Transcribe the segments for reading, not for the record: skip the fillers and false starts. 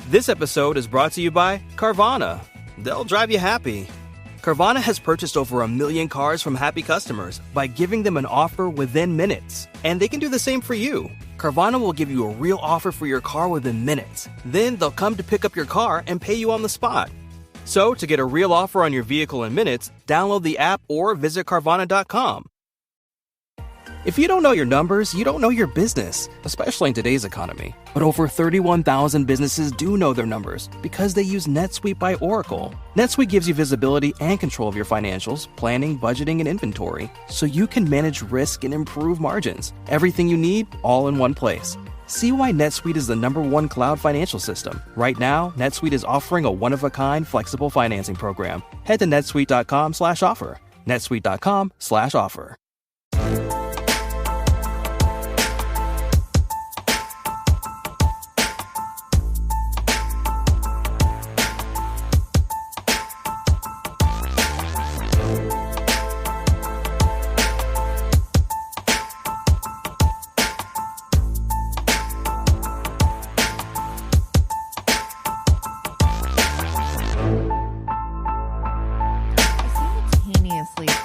This episode is brought to you by Carvana. They'll drive you happy. Carvana has purchased over 1 million cars from happy customers by giving them an offer within minutes. And they can do the same for you. Carvana will give you a real offer for your car within minutes. Then they'll come to pick up your car and pay you on the spot. So to get a real offer on your vehicle in minutes, download the app or visit Carvana.com. If you don't know your numbers, you don't know your business, especially in today's economy. But over 31,000 businesses do know their numbers because they use NetSuite by Oracle. NetSuite gives you visibility and control of your financials, planning, budgeting, and inventory, so you can manage risk and improve margins. Everything you need, all in one place. See why NetSuite is the #1 cloud financial system. Right now, NetSuite is offering a one-of-a-kind flexible financing program. Head to netsuite.com/offer. netsuite.com/offer.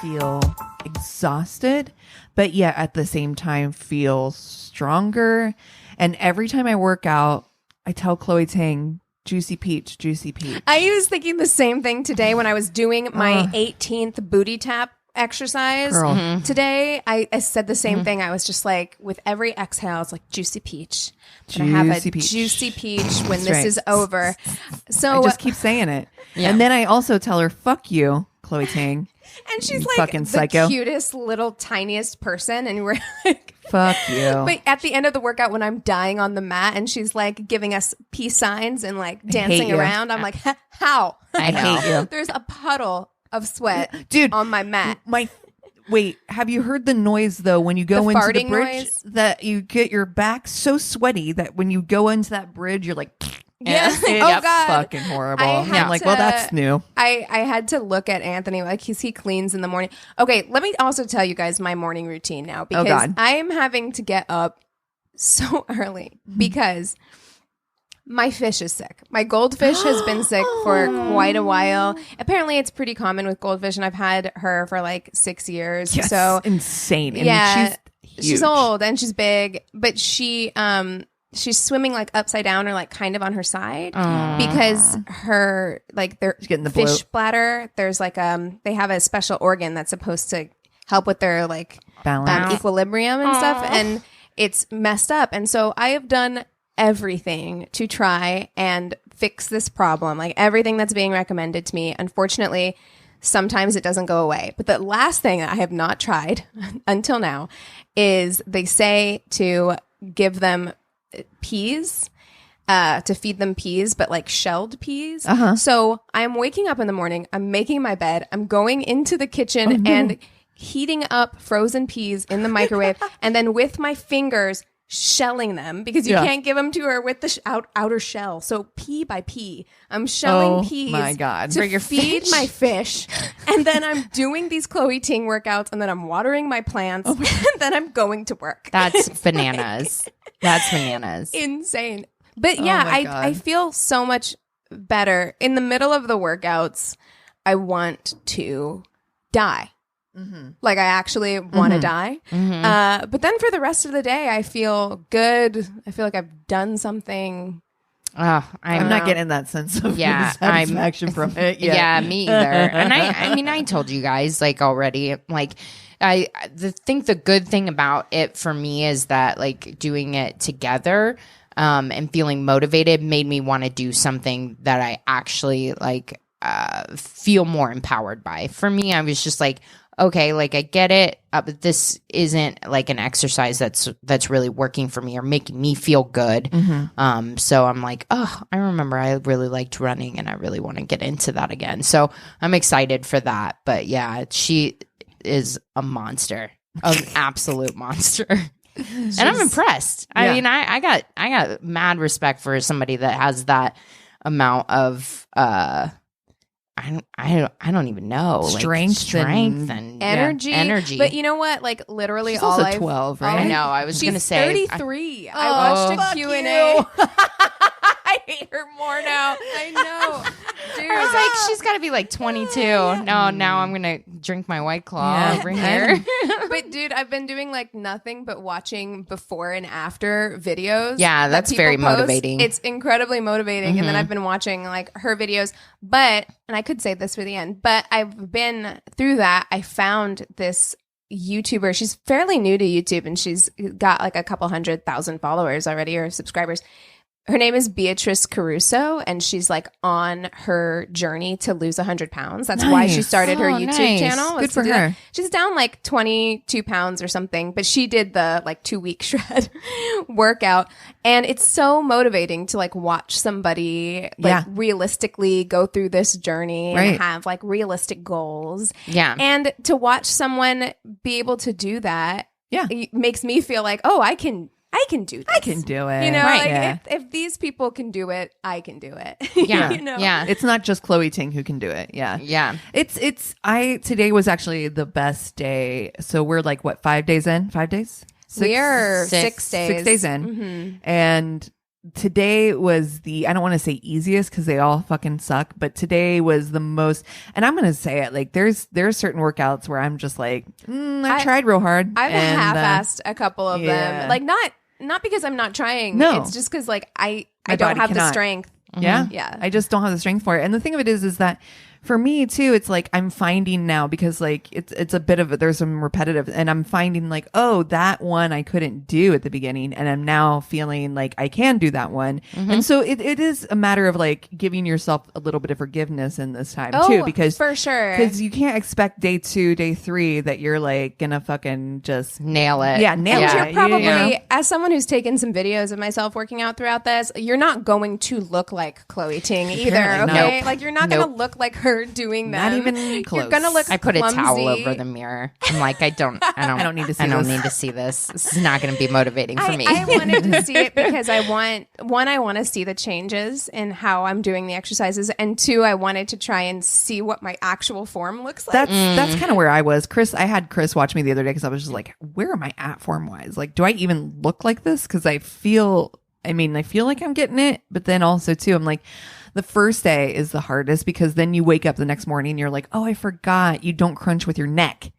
Feel exhausted, but yet at the same time feel stronger. And every time I work out, I tell Chloe Ting, juicy peach, juicy peach. I was thinking the same thing today when I was doing my 18th booty tap exercise. Girl. Today I said the same thing. I was just like, with every exhale, it's like juicy peach. Juicy I have a peach. juicy peach when That's this right. is over. So I just keep saying it. Yeah. And then I also tell her, fuck you, Chloe Ting. and she's You like fucking the psycho. cutest little tiniest person, and we're like, Fuck you. but at the end of the workout when I'm dying on the mat and she's like giving us peace signs and like dancing you. around, I'm like, how? I hate you. There's a puddle of sweat Dude, on my mat. Wait, have you heard the noise though when you go The into the farting bridge noise? that you get your back so sweaty that when you go into that bridge you're like Yes. it's Oh, God. fucking horrible. I And had I'm like, well, to- that's new. I had to look at Anthony like he cleans in the morning. Okay, let me also tell you guys my morning routine now because God. I am having to get up so early because my fish is sick. My goldfish has been sick for quite a while. Apparently, it's pretty common with goldfish, and I've had her for like 6 years. Yes, So insane. And yeah, she's she's huge. old and she's big, but she's swimming like upside down or like kind of on her side because her like their She's getting the fish bloat. bladder. There's like they have a special organ that's supposed to help with their like Balance. equilibrium and stuff, and it's messed up. And so I have done everything to try and fix this problem, like everything that's being recommended to me. Unfortunately, sometimes it doesn't go away. But the last thing that I have not tried until now is they say to give them peas, to feed them peas, but like shelled peas. So I'm waking up in the morning, I'm making my bed, I'm going into the kitchen and heating up frozen peas in the microwave, and then with my fingers shelling them because you can't give them to her with the outer shell. So pea by pea, I'm shelling peas my God. to For your feed fish? my fish. And then I'm doing these Chloe Ting workouts, and then I'm watering my plants, and then I'm going to work. That's bananas. That's bananas. Insane. But yeah, my God. I feel so much better. In the middle of the workouts, I want to die. Like I actually want to die. But then for the rest of the day, I feel good. I feel like I've done something. I'm not getting that sense of satisfaction from it yet. Yeah, me either. And I mean, I told you guys like already, like I think the good thing about it for me is that like doing it together and feeling motivated made me want to do something that I actually like feel more empowered by. For me, I was just like, okay, like I get it, but this isn't like an exercise that's really working for me or making me feel good. So I'm like, oh, I remember I really liked running and I really want to get into that again. So I'm excited for that. But yeah, she is a monster, an absolute monster. And I'm impressed. I mean, I got mad respect for somebody that has that amount of I don't even know, Strength and Energy. But you know what? Like literally She's all also I've 12, all right? I know. I was She's going to say 33. I watched a fuck Q&A. you. I hate her more I know. Dude. I was like, she's got to be like 22. No, now I'm going to drink my White Claw over here. But dude, I've been doing like nothing but watching before and after videos. Yeah, that's that people very post. motivating. It's incredibly motivating. And then I've been watching like her videos. But, and I could say this for the end, but I've been through that. I found this YouTuber. She's fairly new to YouTube and she's got like a couple 100,000 followers already or subscribers. Her name is Beatrice Caruso, and she's like on her journey to lose 100 pounds. That's why she started her YouTube channel. Good for her. She's down like 22 pounds or something, but she did the like 2-week shred workout. And it's so motivating to like watch somebody like realistically go through this journey and have like realistic goals. Yeah. And to watch someone be able to do that it makes me feel like, oh, I can do this. I can do it. You know, like if these people can do it, I can do it. Yeah. You know? Yeah. It's not just Chloe Ting who can do it. Yeah. Yeah. Today was actually the best day. So we're like, what, 5 days in? 5 days? We're 6 days. 6 days in. And today was I don't want to say easiest because they all fucking suck, but today was the most, and I'm going to say it, like there's certain workouts where I'm just like, I tried real hard. I've half-assed a couple of them. Like not because I'm not trying. No. It's just because like I My don't body have the cannot. strength. Yeah. Yeah. I just don't have the strength for it. And the thing of it is that for me too, it's like I'm finding now because like it's a bit of there's some repetitive and I'm finding like, oh, that one I couldn't do at the beginning. And I'm now feeling like I can do that one. And so it is a matter of like giving yourself a little bit of forgiveness in this time too, because for sure. because you can't expect day 2, day 3 that you're like gonna fucking just nail it. Yeah, nail And it. you're probably, You know? as someone who's taken some videos of myself working out throughout this, you're not going to look like Chloe Ting either, Apparently okay? not. Like, you're not going to look like her doing Not them. even close. You're going to look I put a towel clumsy. over the mirror. I'm like, I don't need to see I don't this. need to see this. This is not going to be motivating for me. I wanted to see it because I want to see the changes in how I'm doing the exercises, and 2, I wanted to try and see what my actual form looks like. That's kind of where I was. I had Chris watch me the other day because I was just like, where am I at form wise? Like, do I even look like this? Because I feel like I'm getting it, but then also too, I'm like, the first day is the hardest because then you wake up the next morning and you're like, oh, I forgot you don't crunch with your neck.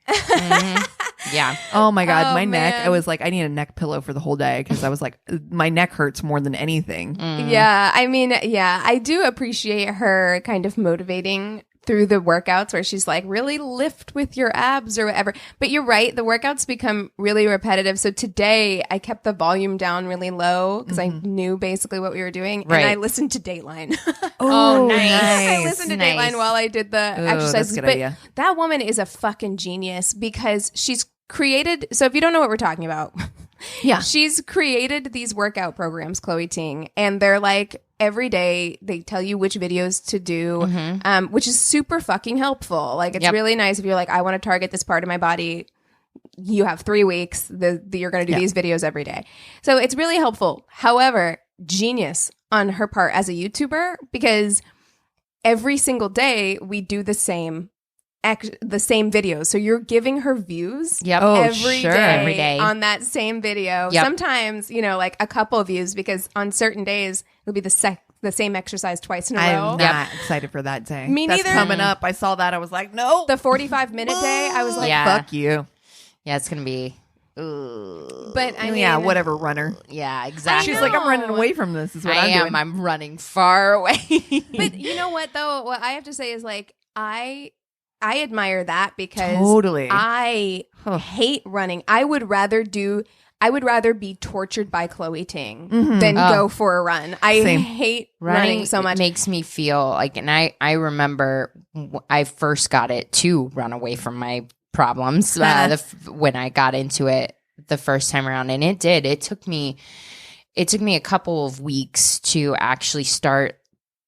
Yeah. Oh my God, Oh, my neck. man. I was like, I need a neck pillow for the whole day because I was like, my neck hurts more than anything. Yeah, I mean, yeah, I do appreciate her kind of motivating through the workouts where she's like, really lift with your abs or whatever. But you're right, the workouts become really repetitive. So today I kept the volume down really low because I knew basically what we were doing. Right. And I listened to Dateline. Oh, nice. I listened to Nice. Dateline while I did the exercises. that's a good But idea. that woman is a fucking genius because she's created. So if you don't know what we're talking about, Yeah. she's created these workout programs, Chloe Ting, and they're like every day they tell you which videos to do, which is super fucking helpful. Like it's really nice if you're like, I want to target this part of my body. You have 3 weeks. You're going to do these videos every day. So it's really helpful. However, genius on her part as a YouTuber because every single day we do the same videos. So you're giving her views Yep. every sure. day Every day. on that same video. Yep. Sometimes, like a couple of views because on certain days it'll be the same exercise twice in a row. I'm not excited for that day. Me That's neither. coming up. I saw that. I was like, no. The 45-minute day, I was like, Yeah. Fuck you. Yeah, it's going to be. but I mean, Yeah, whatever, runner. Yeah, exactly. She's like, I'm running know. away from this. Is what I I'm am. doing. I'm running far away. But you know what though? What I have to say is like I admire that because Totally. I hate running. I would rather be tortured by Chloe Ting than go for a run. I Same. hate running so much. makes me feel like, and I remember I first got it to run away from my problems when I got into it the first time around, and it took me a couple of weeks to actually start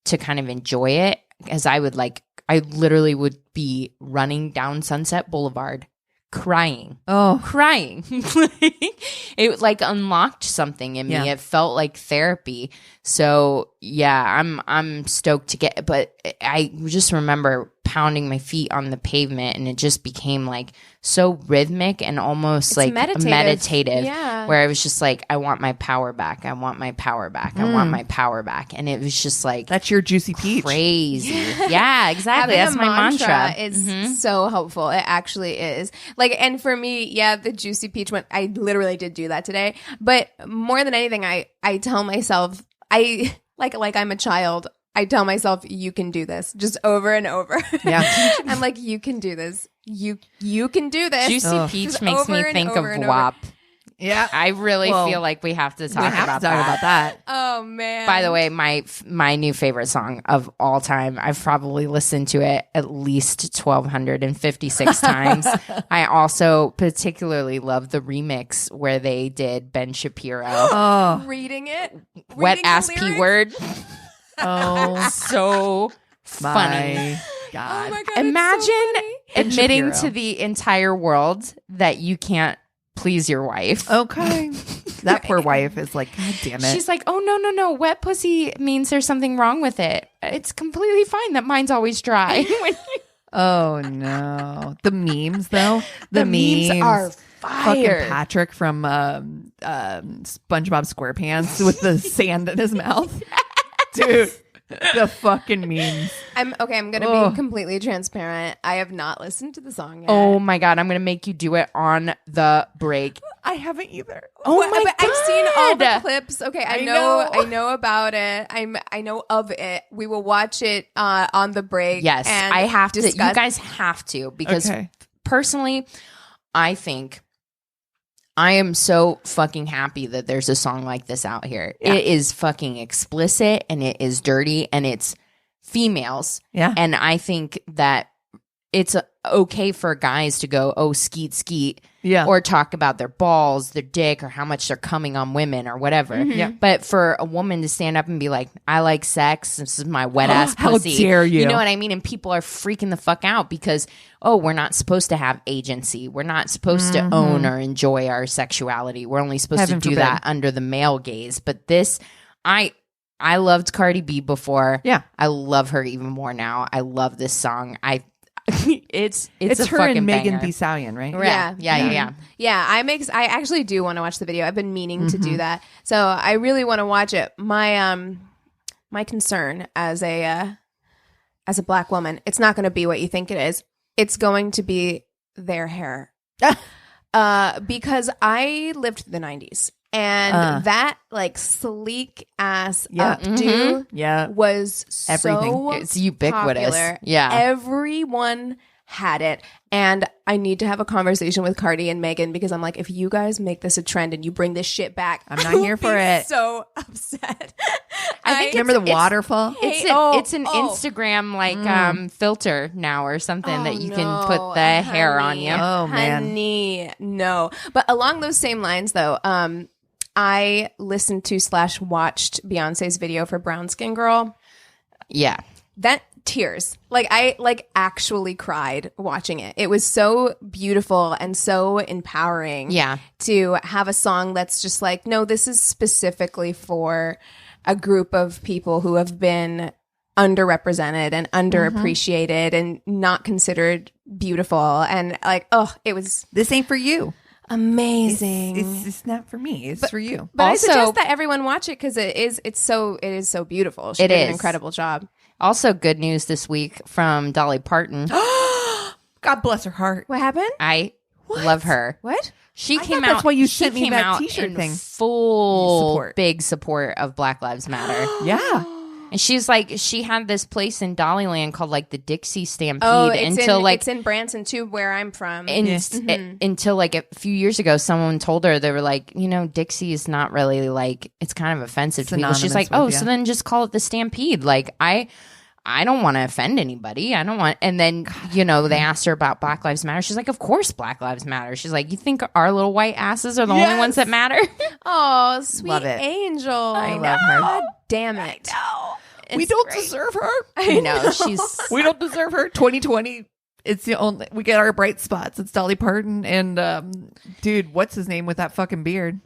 to kind of enjoy it, as I literally would be running down Sunset Boulevard crying. It like unlocked something in me. Yeah. It felt like therapy. So yeah, I'm stoked to but I just remember pounding my feet on the pavement, and it just became like so rhythmic and almost It's like meditative. Yeah. where I was just like, I want my power back. I want my power back. I want my power back. And it was just like, That's your juicy peach. crazy. Yeah, exactly. Having That's a my mantra. is so helpful. It actually is. Like, and for me, yeah, the juicy peach one, I literally did do that today. But more than anything, I tell myself, like I'm a child. I tell myself, you can do this, just over and over. Yeah. I'm like, you can do this. You can do this. Juicy peach Just makes me over and think of over and over. WAP. Yeah. I really Well, feel like we have to We talk have about to talk about that. Oh man. By the way, my new favorite song of all time, I've probably listened to it at least 1,256 times. I also particularly love the remix where they did Ben Shapiro. Oh. reading it, Wet reading the ass lyrics. P word. Oh. So funny. My God. Oh my god! Imagine it's so funny. admitting Shapiro. to the entire world that you can't please your wife. Okay. That poor wife is like, God damn it. She's like, oh, no. Wet pussy means there's something wrong with it. It's completely fine that mine's always dry. Oh no. The memes though. The memes are Fucking fire. Patrick from SpongeBob SquarePants with the sand in his mouth. Dude, the fucking memes. I'm gonna be completely transparent. I have not listened to the song yet. Oh my God, I'm going to make you do it on the break. I haven't either. Oh my but God. I've seen all the clips. Okay, I know. know about it. I know of it. We will watch it on the break. Yes, and I have to. You discuss- guys have to, because Okay. personally, I think I am so fucking happy that there's a song like this out here. Yeah. It is fucking explicit and it is dirty and it's females. Yeah. And I think that it's okay for guys to go, oh, skeet, skeet, Yeah. or talk about their balls, their dick, or how much they're coming on women or whatever. Yeah. But for a woman to stand up and be like, I like sex, this is my wet ass How pussy. dare you. You know what I mean? And people are freaking the fuck out because, oh, we're not supposed to have agency. We're not supposed to own or enjoy our sexuality. We're only supposed Heaven to do forbid. that under the male gaze. But this, I loved Cardi B before. Yeah. I love her even more now. I love this song. It's It's a her fucking and Megan banger. Thee Stallion, right? Yeah. Yeah, I actually do want to watch the video. I've been meaning to do that. So I really want to watch it. My concern as a black woman, it's not going to be what you think it is. It's going to be their hair. Because I lived through the 90s and that like sleek ass Yeah. updo Yeah. was Everything. so It's ubiquitous. popular. Yeah. Everyone had it. And I need to have a conversation with Cardi and Megan because I'm like, if you guys make this a trend and you bring this shit back, I'm not here for it. So upset. I think Remember the waterfall? It's an oh. Instagram like filter now or something that you can put No, the hair on honey. you. Oh, man. Honey, no. But along those same lines, though, I listened to / watched Beyonce's video for Brown Skin Girl. Yeah. That tears. Like I actually cried watching it. It was so beautiful and so empowering. Yeah. To have a song that's just like, no, this is specifically for a group of people who have been underrepresented and underappreciated and not considered beautiful. And like, oh, it was This ain't for you. amazing. It's not for me. It's for you. but Also- I suggest that everyone watch it because it is so beautiful. She It did an is. incredible job. Also, good news this week from Dolly Parton. God bless her heart. What happened? I love her. What? She I came thought out. that's why you she sent me came that out t-shirt in thing. Full Support. big support of Black Lives Matter. Yeah. And she's like, she had this place in Dollyland called like the Dixie Stampede Oh, it's until like it's in Branson too, where I'm from. until like a few years ago, someone told her, they were like, you know, Dixie is not really like, it's kind of offensive to people. She's like, Synonymous oh, with, so yeah. then just call it the Stampede. Like I don't want to offend anybody. I don't want. And then, you know, they asked her about Black Lives Matter. She's like, of course Black Lives Matter. She's like, you think our little white asses are the only ones that matter? Oh, sweet Love it. angel. I love her. God damn it. We don't deserve her. I know. She's We don't deserve her. 2020. It's the only we get our bright spots. It's Dolly Parton and dude, what's his name with that fucking beard?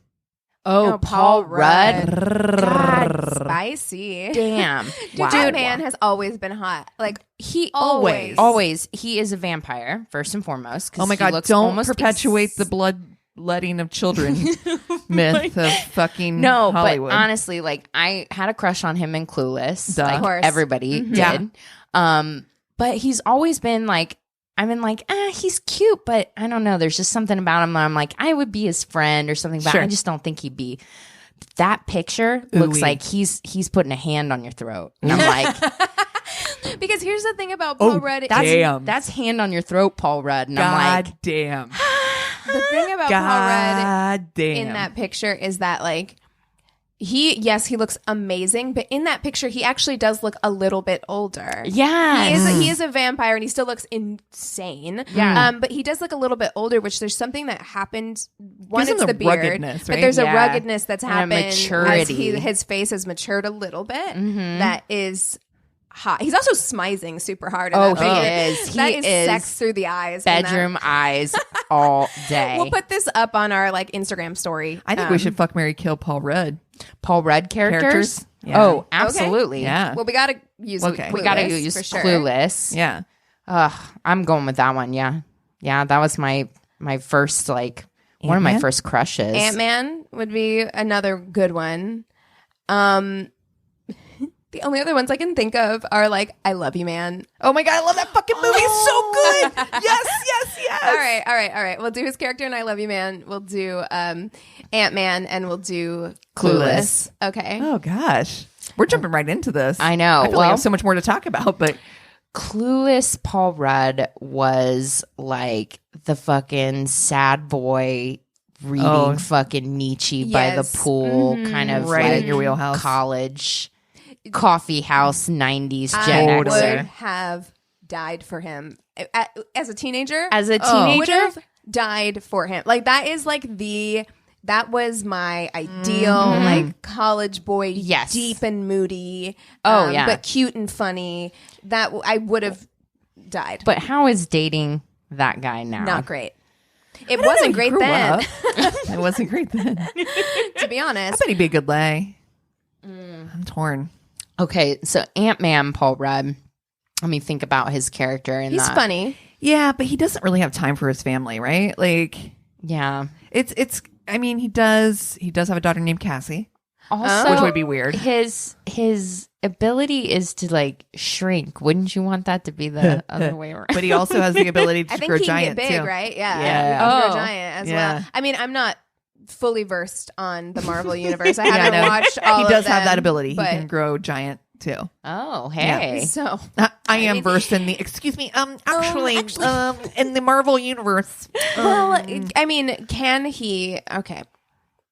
Oh, Paul Rudd. God, spicy. Damn. Dude, that man has always been hot. Like, he always. Always. He is a vampire, first and foremost. Oh my God, don't perpetuate the bloodletting of children myth of fucking Hollywood. But honestly, like, I had a crush on him in Clueless. Duh. Like, Of course. everybody did. Yeah. But he's always been like, I've been like, he's cute, but I don't know. There's just something about him that I'm like, I would be his friend or something, but Sure. I just don't think he'd be. That picture looks like he's putting a hand on your throat. And I'm like, because here's the thing about Paul Rudd. that's hand on your throat, Paul Rudd. And I'm like, God damn. The thing about Paul Rudd God damn. in that picture is that, like, he looks amazing, but in that picture, he actually does look a little bit older. yeah. He is a vampire, and he still looks insane. Yeah. But he does look a little bit older, which there's something that happened. One, Gives him it's the the beard, ruggedness, but right? there's a Yeah. ruggedness that's And a happened as maturity. his face has matured a little bit. That is hot. He's also smizing super hard. In Oh, that he picture. is. That He is is sex through the eyes. in that. Bedroom eyes all day. We'll put this up on our Instagram story. I think we should fuck, marry, kill Paul Rudd. Paul Rudd characters? Yeah. Oh, absolutely. Yeah. Well, we gotta use. Okay. We gotta Clueless, use for sure. Clueless. Yeah. I'm going with that one. Yeah. Yeah. That was my first, like, one of my Ant-Man? first crushes. AntMan would be another good one. The only other ones I can think of are like I Love You Man. Oh my God, I love that fucking movie. It's so good. Yes. All right. We'll do his character in I Love You Man. We'll do AntMan, and we'll do Clueless. Okay. Oh gosh. We're jumping right into this. I know. I feel like I have so much more to talk about, but Clueless Paul Rudd was like the fucking sad boy reading fucking Nietzsche by the Yes. pool, kind of Right in like your wheelhouse. college coffee house 90s Gen I would Xer. have died for him as a teenager. As a would teenager? have died for him. Like that is like that was my ideal like college boy, Yes. deep and moody. Oh, yeah. but cute and funny. That I would have died. But how is dating that guy now? Not great. It wasn't great then, It wasn't great then. to be I honest. bet he'd be a good lay. I'm torn. Okay, so Ant-Man Paul Rudd. Let me think about his character in He's that. funny. Yeah, but he doesn't really have time for his family, right? Like Yeah. it's I mean, he does have a daughter named Cassie, Also, which would be weird. His ability is to like shrink. Wouldn't you want that to be the other way around? But he also has the ability to I think grow he can giant get big, too. right? Yeah. Yeah. He can grow Oh. giant as Yeah. well. I mean, I'm not fully versed on the Marvel universe. I Yeah, haven't no. watched all He of does have them, that ability. but He can grow giant too. Oh, hey. so I am versed in the. Excuse me. Actually, in the Marvel universe. well, I mean, can he? Okay,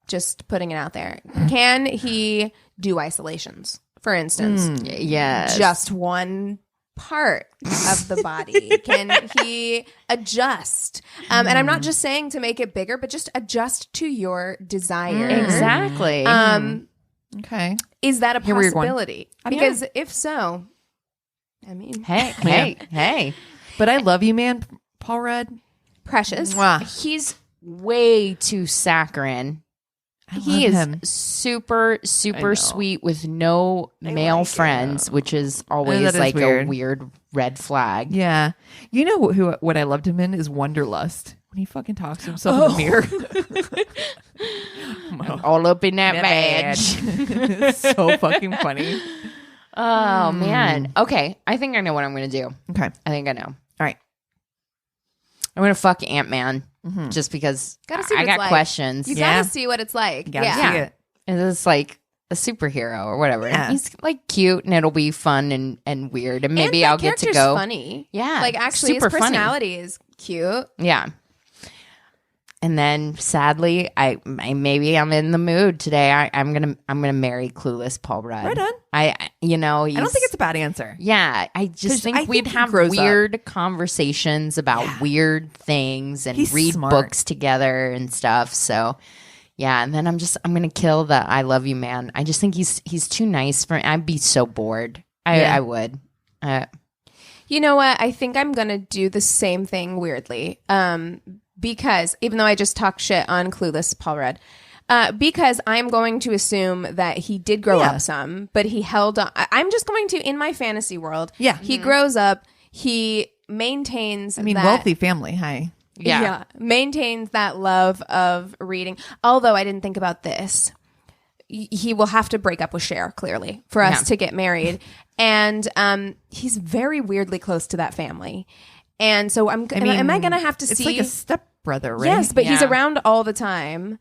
just putting it out there. Can he do isolations, for instance? Yes. Just one part of the body. Can he adjust? And I'm not just saying to make it bigger, but just adjust to your desire. Exactly. Okay. Is that a Hear where you're going. possibility? Because if so, I mean, hey. But I love you, man, Paul Rudd. precious. Mwah. He's way too saccharine. He love is him. super know. sweet with no male friends, which is always that is like weird. a weird red flag. Yeah. You know what I loved him in is Wanderlust. When he fucking talks to himself in the mirror. All up in that badge. So fucking funny. Oh man. Okay, I think I know what I'm going to do. Okay. I think I know. All right. I'm going to fuck Ant-Man just because Gotta see I what it's got like. questions. You Yeah. gotta see what it's like. Gotta Yeah. see it. And it's like a superhero or whatever. Yeah. He's like cute and it'll be fun and weird. And maybe And I'll that get to character's go. funny. Yeah, Like actually his super funny. personality is cute. Yeah. And then sadly, maybe I'm in the mood today. I'm gonna marry Clueless Paul Rudd. Right on. I I don't think it's a bad answer. Yeah, I just think I think we'd he have grows up. weird conversations about weird things and He's read smart. books together and stuff. So, yeah, and then I'm gonna kill the I love you man. I just think he's too nice for me. I'd be so bored. I would. You know what? I think I'm gonna do the same thing weirdly. Because even though I just talked shit on Clueless Paul Rudd, Because I'm going to assume that he did grow up some, but he held on. I'm just going to, in my fantasy world, he grows up, he maintains wealthy family, hi. Yeah. Maintains that love of reading. Although I didn't think about this. He will have to break up with Cher, clearly, for us to get married. And he's very weirdly close to that family. And so am I going to have to see... It's like a stepbrother, right? Yes, but he's around all the time.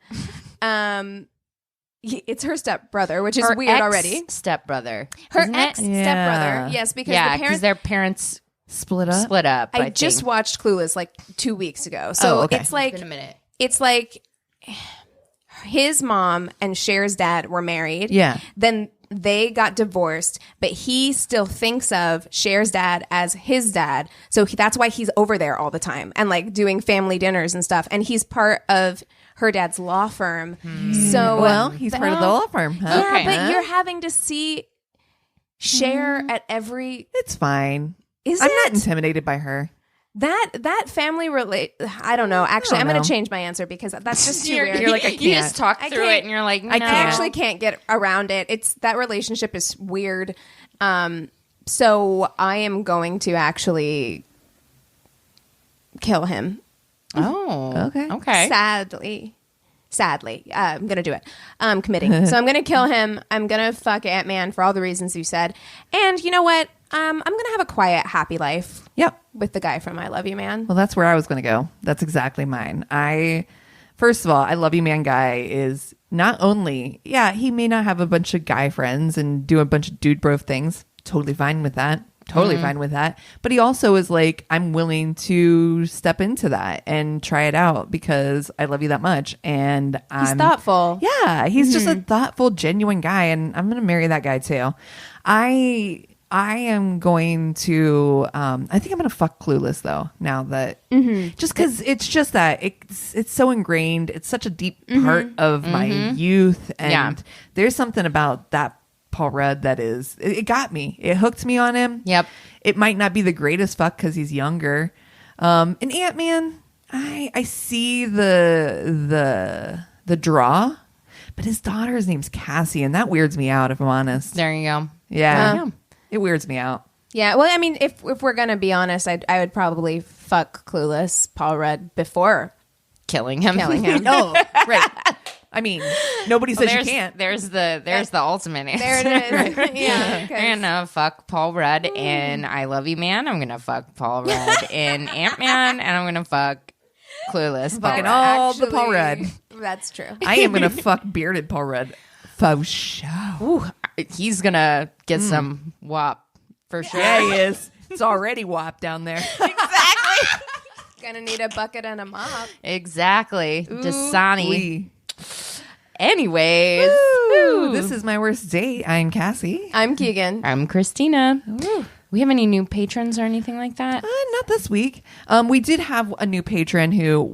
It's her stepbrother, which is her weird already. Stepbrother. Her ex-stepbrother. Yes, because their parents... Split up. I just watched Clueless like 2 weeks ago. So it's like... It's been a minute. It's like... His mom and Cher's dad were married. Yeah. Then they got divorced, but he still thinks of Cher's dad as his dad. So that's why he's over there all the time and like doing family dinners and stuff. And he's part of her dad's law firm. So he's part of the law firm. Huh? Yeah, okay. But you're having to see Cher at every. It's fine. I'm not intimidated by her. That family I don't know. Actually, I'm going to change my answer because that's just too weird. You're like, I can't. You just talk through it and you're like, no. I actually can't get around it. That relationship is weird. So I am going to actually kill him. Oh, okay. Sadly, I'm going to do it. I'm committing. So I'm going to kill him. I'm going to fuck AntMan for all the reasons you said. And you know what? I'm going to have a quiet, happy life. Yep. With the guy from I Love You Man. Well, that's where I was going to go. That's exactly mine. First of all, I Love You Man guy is not only, he may not have a bunch of guy friends and do a bunch of dude bro things. Totally fine with that. Fine with that. But he also is like, I'm willing to step into that and try it out because I love you that much. And he's thoughtful. Yeah. He's just a thoughtful, genuine guy. And I'm going to marry that guy too. I am going to, I think I'm going to fuck Clueless though, now that, just because it's just that it's so ingrained. It's such a deep part of my youth. And there's something about that Paul Rudd that it got me. It hooked me on him. Yep. It might not be the greatest fuck because he's younger. And AntMan, I see the draw, but his daughter's name's Cassie, and that weirds me out if I'm honest. There you go. Yeah. It weirds me out. Yeah, well, I mean, if we're gonna be honest, I would probably fuck Clueless Paul Rudd before killing him. Oh, right. I mean, nobody says you can't. There's the ultimate answer. There it is. Yeah, I'm gonna fuck Paul Rudd in I Love You Man. I'm gonna fuck Paul Rudd in AntMan, and I'm gonna fuck Clueless. Fucking all the Paul Rudd. That's true. I am gonna fuck bearded Paul Rudd. Faux show. Ooh, he's gonna get some wop for sure. Yeah, he is. It's already wop down there. Exactly. Gonna need a bucket and a mop. Exactly. Dasani. Wee. Anyways, this is my worst date. I'm Cassie. I'm Keegan. I'm Christina. We have any new patrons or anything like that? Not this week. We did have a new patron who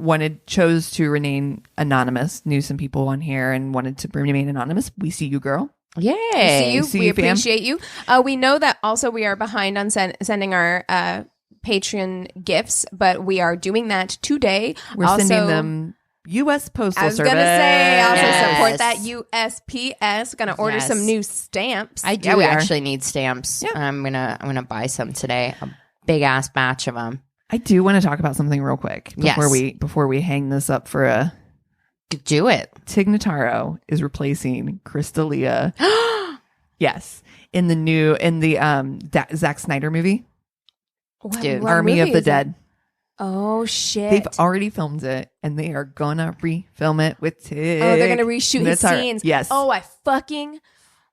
chose to remain anonymous. Knew some people on here and wanted to remain anonymous. We see you, girl. Yay. We appreciate you. We know that also we are behind on sending our Patreon gifts, but we are doing that today. We're sending them U.S. Postal Service. I was going to say, also support that USPS. Going to order some new stamps. I do actually need stamps. Yeah. I'm gonna buy some today. A big ass batch of them. I do want to talk about something real quick before we hang this up for a. Do it. Tig Notaro is replacing Crystalia. Yes, in the Zack Snyder movie. What Army of the Dead. Oh shit! They've already filmed it, and they are gonna refilm it with Tig. Oh, they're gonna reshoot his scenes. Yes. Oh, I fucking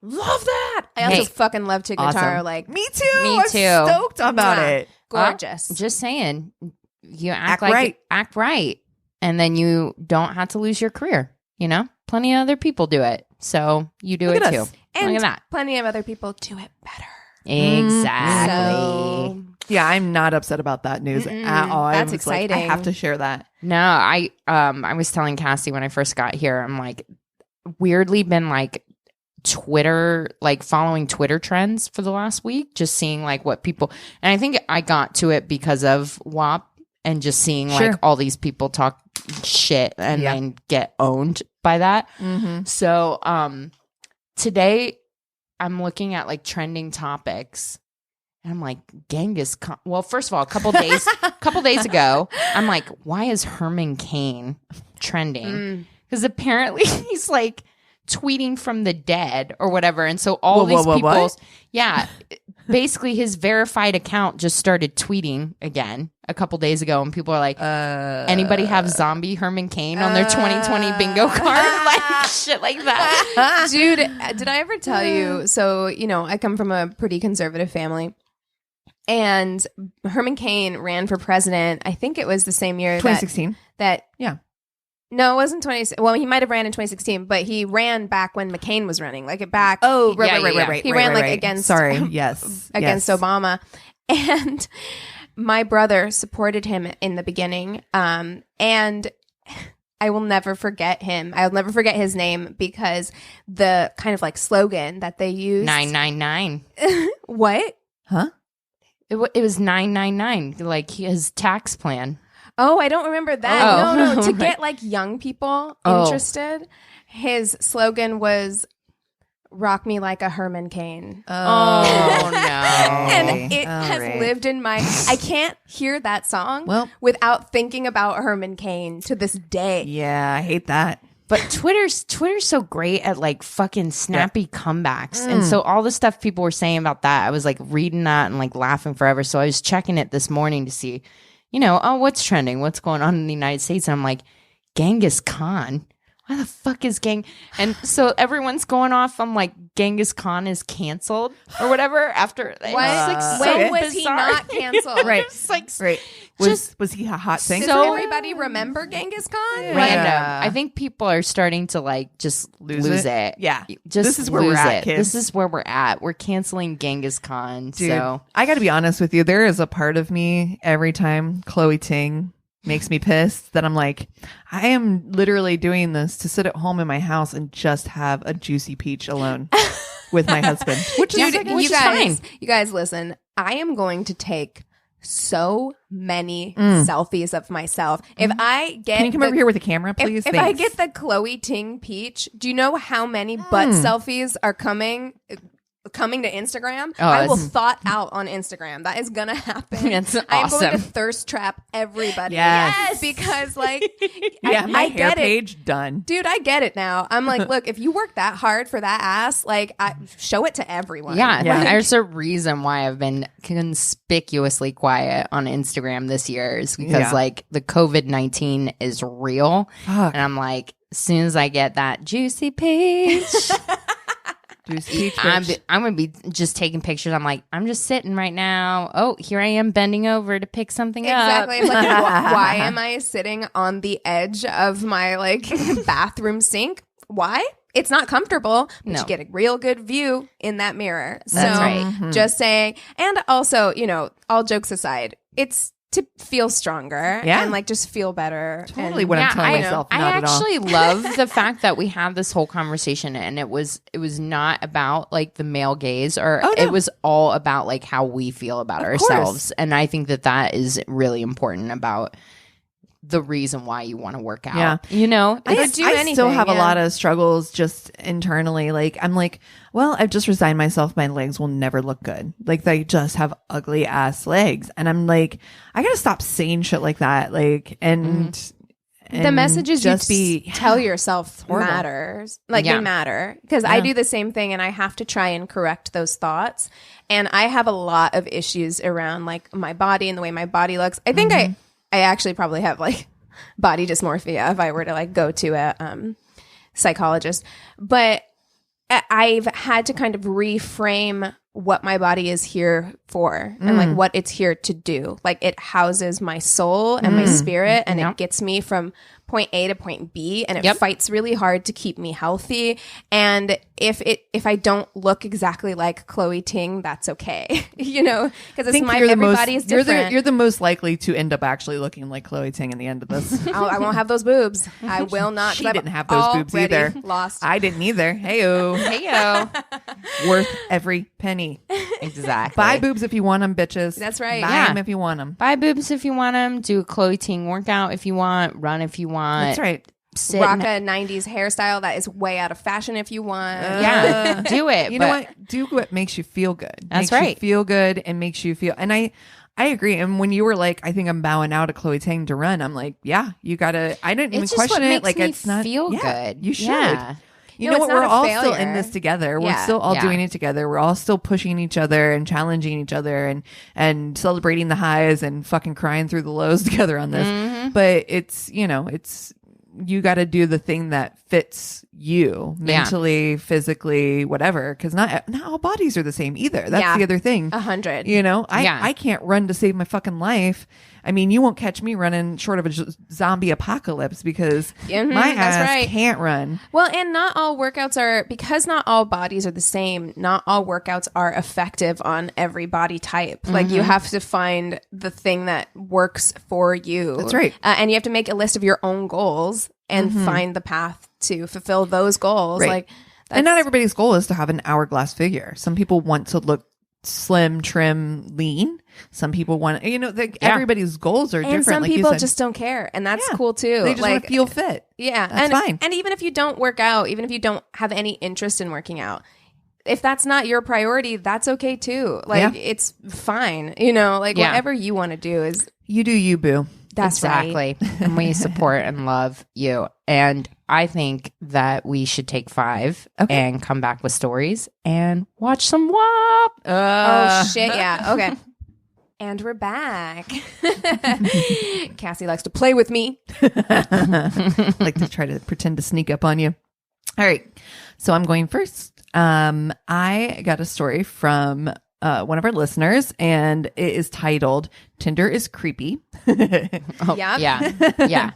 love that. I also fucking love Tig Notaro. Like me too. I'm stoked about it. Gorgeous. Just saying, you act right, and then you don't have to lose your career. You know, plenty of other people do it, so you do it too. And look at that. Plenty of other people do it better. Exactly. Yeah, I'm not upset about that news at all. That's exciting. I have to share that. No, I was telling Cassie when I first got here, I'm like, weirdly been like Twitter, like following Twitter trends for the last week, just seeing like what people, and I think I got to it because of WAP and just seeing like all these people talk shit and then get owned by that. So today I'm looking at like trending topics. And I'm like, Genghis Khan. Well, first of all, a couple days ago, I'm like, why is Herman Cain trending? Because apparently he's like tweeting from the dead or whatever. And so all these people, basically his verified account just started tweeting again a couple days ago. And people are like, anybody have zombie Herman Cain on their 2020 bingo card? Like shit like that. Dude, did I ever tell you? So, you know, I come from a pretty conservative family. And Herman Cain ran for president. I think it was the same year 2016. No, it wasn't 20. Well, he might have ran in 2016, but he ran back when McCain was running. Like back. Oh, right. He ran against. Sorry, yes, against Obama, and my brother supported him in the beginning. And I will never forget him. I'll never forget his name because the kind of like slogan that they used. 999. What? Huh? It was 999, like his tax plan. Oh, I don't remember that. No. To Right. get like young people interested, his slogan was "Rock me like a Herman Cain." Oh no! And it has lived in my. I can't hear that song without thinking about Herman Cain to this day. Yeah, I hate that. But Twitter's so great at like fucking snappy comebacks. And so all the stuff people were saying about that, I was like reading that and like laughing forever. So I was checking it this morning to see, you know, what's trending? What's going on in the United States? And I'm like, Genghis Khan? Why the fuck is And so everyone's going off. I'm like, Genghis Khan is canceled or whatever after. What? Like, when was he not canceled? Right. It's like, Was he a hot thing? Does everybody remember Genghis Khan? Random. I think people are starting to like just lose it. Yeah. Just this is where we're at, kids. This is where we're at. We're canceling Genghis Khan. Dude, so I got to be honest with you. There is a part of me every time Chloe Ting makes me pissed that I'm like, I am literally doing this to sit at home in my house and just have a juicy peach alone with my husband. Which is fine. You guys, listen. I am going to take so many selfies of myself. If I get, can you come over here with a camera, please? If I get the Chloe Ting peach, do you know how many butt selfies are coming to Instagram? I will thought out on Instagram. That is gonna happen. That's awesome. I am going to thirst trap everybody. Yes. Because like, my I hair get it. page done. Dude, I get it now. I'm like, look, if you work that hard for that ass, like, show it to everyone. yeah, Like, there's a reason why I've been conspicuously quiet on Instagram this year is because like the COVID-19 is real. Fuck. And I'm like, as soon as I get that juicy peach, Juicy peach. I'm going to be just taking pictures. I'm like, I'm just sitting right now. Oh, here I am bending over to pick something Exactly. up. I'm like, why am I sitting on the edge of my like bathroom sink? Why? It's not comfortable, but you get a real good view in that mirror. So That's right. Just saying. And also, you know, all jokes aside, it's to feel stronger and like just feel better. Totally and, what I'm telling myself. I Not at all. actually love the fact that we had this whole conversation and it was not about like the male gaze or it was all about like how we feel about ourselves. And I think that is really important about the reason why you want to work out. Yeah. You know, I still have a lot of struggles just internally. Like, I'm like, well, I've just resigned myself. My legs will never look good. Like, they just have ugly ass legs. And I'm like, I got to stop saying shit like that. Like, and the messages just you tell yourself matters. Like they matter. Because I do the same thing and I have to try and correct those thoughts. And I have a lot of issues around like my body and the way my body looks. I think I actually probably have like body dysmorphia if I were to like go to a psychologist. But I've had to kind of reframe what my body is here for and like what it's here to do. Like it houses my soul and my spirit and it gets me from point A to point B and it fights really hard to keep me healthy. And if I don't look exactly like Chloe Ting, that's okay. You know, because it's everybody is different. You're the most likely to end up actually looking like Chloe Ting in the end of this. I won't have those boobs. I will not. She didn't have those boobs either. Lost. I didn't either. Heyo. Heyo. Worth every penny. Exactly. Buy boobs if you want them, bitches. That's right. Buy Yeah. them if you want them. Buy boobs if you want them. Do a Chloe Ting workout if you want. Run if you want. That's right. Sit Rock and- a 90s hairstyle that is way out of fashion if you want. Yeah, do it. You know but- what? Do what makes you feel good. That's makes you right. feel good and makes you feel. And I agree. And when you were like, I think I'm bowing out to Chloe Ting to run, I'm like, yeah, you gotta. I didn't even It's just what question it. makes Like me it's not feel yeah, good. You should. Yeah. You No, know it's what? We're not a all still in failure. this together. We're Yeah. still all Yeah. doing it together. We're all still pushing each other and challenging each other and celebrating the highs and fucking crying through the lows together on this. Mm-hmm. But it's you got to do the thing that fits you mentally, physically, whatever. Because not all bodies are the same either. That's Yeah. the other thing. 100. I can't run to save my fucking life. I mean, you won't catch me running short of a zombie apocalypse because Mhm, my that's ass right. can't run. Well, and not all workouts are, because not all bodies are the same, not all workouts are effective on every body type. Like you have to find the thing that works for you. That's right. And you have to make a list of your own goals and find the path to fulfill those goals. Right. Like, And not everybody's goal is to have an hourglass figure. Some people want to look slim, trim, lean. Some people want, everybody's goals are and different. some like you people said. just don't care. And that's Yeah. cool too. They just want to feel fit. Yeah, That's and fine. And even if you don't work out, even if you don't have any interest in working out, if that's not your priority, that's okay too. Like Yeah. it's fine. Whatever you want to do is You do you, boo. that's right. Exactly. And we support and love you. And I think that we should take 5 Okay. and come back with stories and watch some WAP. Oh shit, yeah. Okay. And we're back. Cassie likes to play with me. Like to try to pretend to sneak up on you. All right. So I'm going first. I got a story from one of our listeners, and it is titled "Tinder is Creepy." Oh, yeah. Yeah. Yeah.